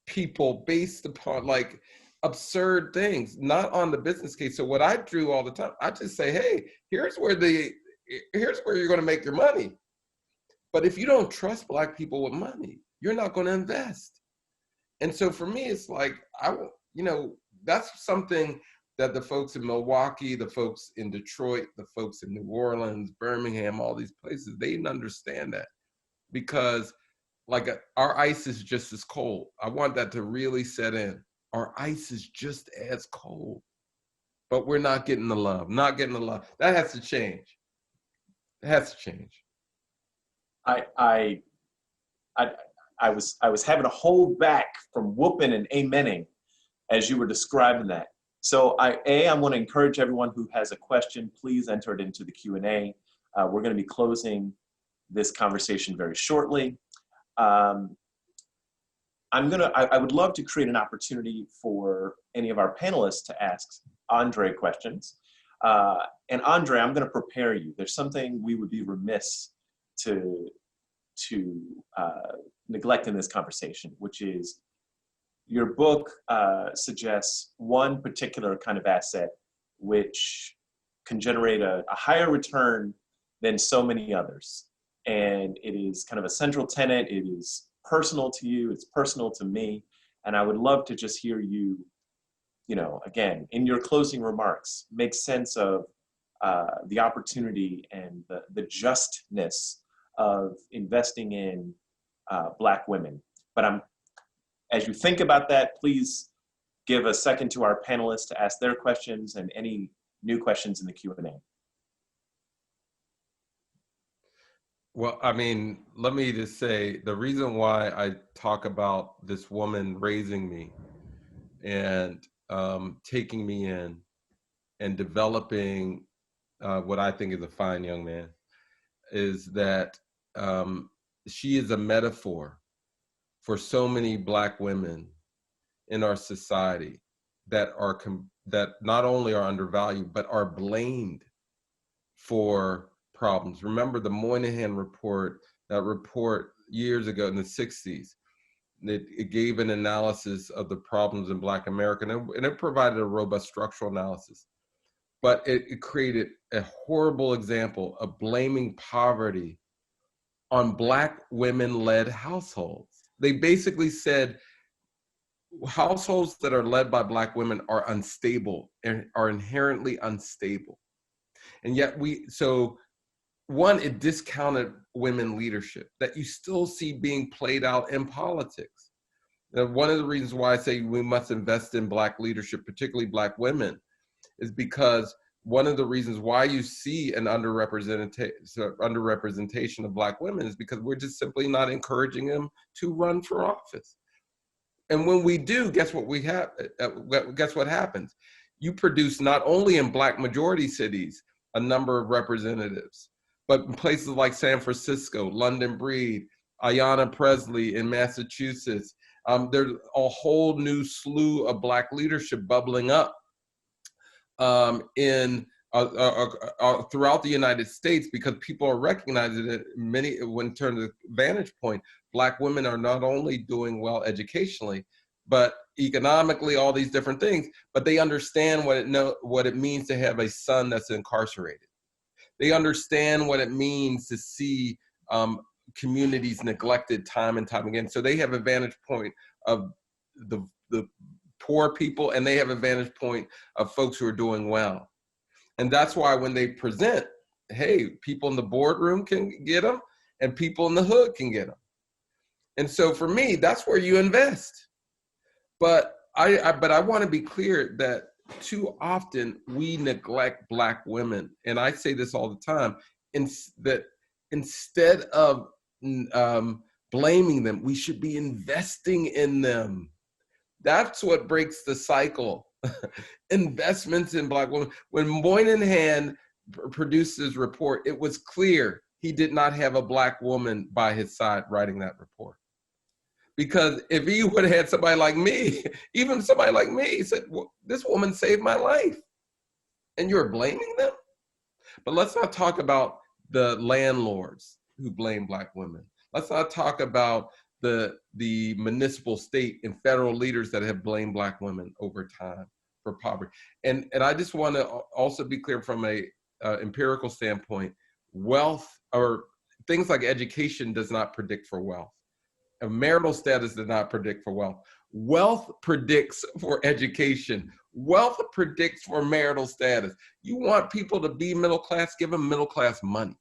people based upon like absurd things, not on the business case. So what I do all the time, I just say, hey, here's where you're going to make your money. But if you don't trust Black people with money, you're not going to invest. And so for me, it's like, that's something that the folks in Milwaukee, the folks in Detroit, the folks in New Orleans, Birmingham, all these places, they didn't understand that, because our ice is just as cold. I want that to really set in. Our ice is just as cold, but we're not getting the love, That has to change. It has to change. I I was having to hold back from whooping and amening as you were describing that. So I'm going to encourage everyone who has a question, please enter it into the Q&A. We're going to be closing this conversation very shortly. I would love to create an opportunity for any of our panelists to ask Andre questions. And Andre, I'm going to prepare you. There's something we would be remiss to neglect in this conversation, which is your book suggests one particular kind of asset which can generate a higher return than so many others. And it is kind of a central tenet. It is personal to you. It's personal to me. And I would love to just hear you, again, in your closing remarks, make sense of the opportunity and the justness of investing in Black women. But as you think about that, please give a second to our panelists to ask their questions and any new questions in the Q&A. Well, I mean, let me just say, the reason why I talk about this woman raising me and taking me in and developing what I think is a fine young man is that she is a metaphor for so many Black women in our society that not only are undervalued, but are blamed for problems. Remember the Moynihan report, that report years ago in the 60s, it gave an analysis of the problems in Black America, and it provided a robust structural analysis. But it created a horrible example of blaming poverty on Black women-led households. They basically said households that are led by Black women are unstable and are inherently unstable. And yet it discounted women leadership that you still see being played out in politics. Now, one of the reasons why I say we must invest in Black leadership, particularly Black women, is because one of the reasons why you see an underrepresentation of Black women is because we're just simply not encouraging them to run for office. And when we do, guess what happens? You produce not only in Black majority cities a number of representatives, but in places like San Francisco, London Breed, Ayanna Pressley in Massachusetts, there's a whole new slew of Black leadership bubbling up throughout the United States, because people are recognizing that in terms of vantage point, Black women are not only doing well educationally, but economically, all these different things, but they understand what it means to have a son that's incarcerated. They understand what it means to see communities neglected time and time again. So they have a vantage point of the poor people, and they have a vantage point of folks who are doing well. And that's why when they present, hey, people in the boardroom can get them and people in the hood can get them. And so for me, that's where you invest. But I want to be clear that too often we neglect Black women. And I say this all the time, that instead of blaming them, we should be investing in them. That's what breaks the cycle. Investments in Black women. When Moynihan produced his report, it was clear he did not have a Black woman by his side writing that report. Because if he would have had somebody like me, even somebody like me, he said, well, this woman saved my life. And you're blaming them? But let's not talk about the landlords who blame Black women. Let's not talk about the municipal, state, and federal leaders that have blamed Black women over time for poverty. And I just want to also be clear from a empirical standpoint, wealth or things like education does not predict for wealth. And marital status does not predict for wealth. Wealth predicts for education. Wealth predicts for marital status. You want people to be middle class, give them middle class money.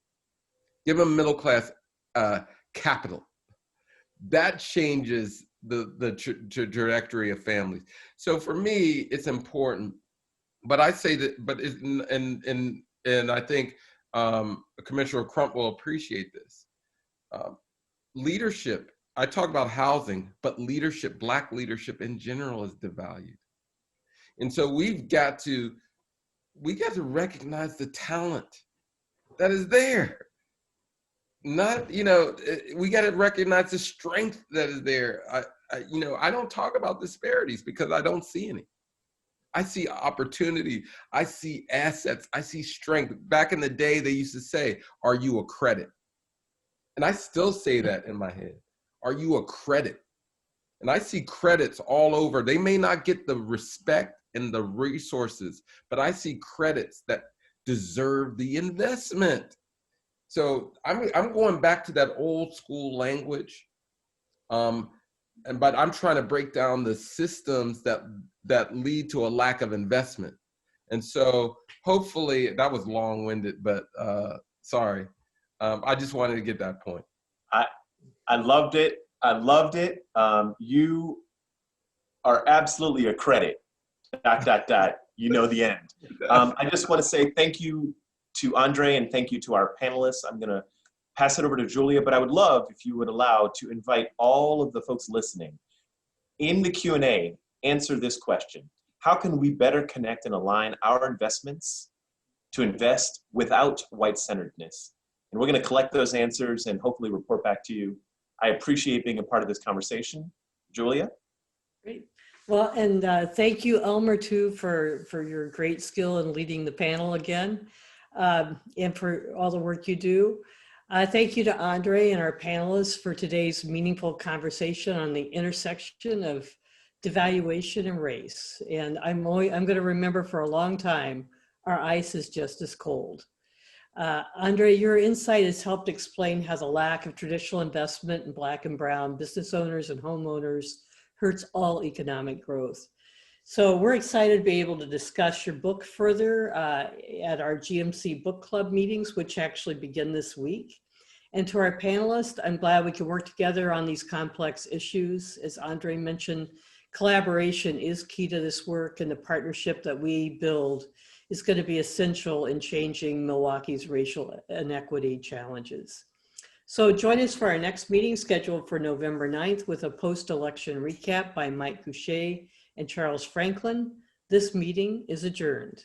Give them middle class capital. That changes the trajectory of families. So for me, it's important. But I say that, and I think Commissioner Crump will appreciate this. Leadership I talk about housing, but leadership, Black leadership in general is devalued. And so we got to recognize the talent that is there. Not, we got to recognize the strength that is there. I don't talk about disparities because I don't see any. I see opportunity. I see assets. I see strength. Back in the day, they used to say, "Are you a credit?" And I still say that in my head. Are you a credit? And I see credits all over. They may not get the respect and the resources, but I see credits that deserve the investment. So I'm going back to that old school language, but I'm trying to break down the systems that lead to a lack of investment. And so hopefully that was long-winded, but sorry. I just wanted to get that point. I loved it. I loved it. You are absolutely a credit. ... You know the end. I just want to say thank you to Andre and thank you to our panelists. I'm going to pass it over to Julia, but I would love if you would allow to invite all of the folks listening in the Q&A, answer this question. How can we better connect and align our investments to invest without white-centeredness? And we're going to collect those answers and hopefully report back to you. I appreciate being a part of this conversation. Julia? Great. Well, and thank you, Elmer, too, for your great skill in leading the panel again, and for all the work you do. Thank you to Andre and our panelists for today's meaningful conversation on the intersection of devaluation and race. And I'm going to remember for a long time, our ice is just as cold. Andre, your insight has helped explain how the lack of traditional investment in Black and Brown business owners and homeowners hurts all economic growth. So we're excited to be able to discuss your book further at our GMC book club meetings, which actually begin this week. And to our panelists, I'm glad we can work together on these complex issues. As Andre mentioned, collaboration is key to this work, and the partnership that we build is going to be essential in changing Milwaukee's racial inequity challenges. So join us for our next meeting scheduled for November 9th with a post-election recap by Mike Couchet and Charles Franklin. This meeting is adjourned.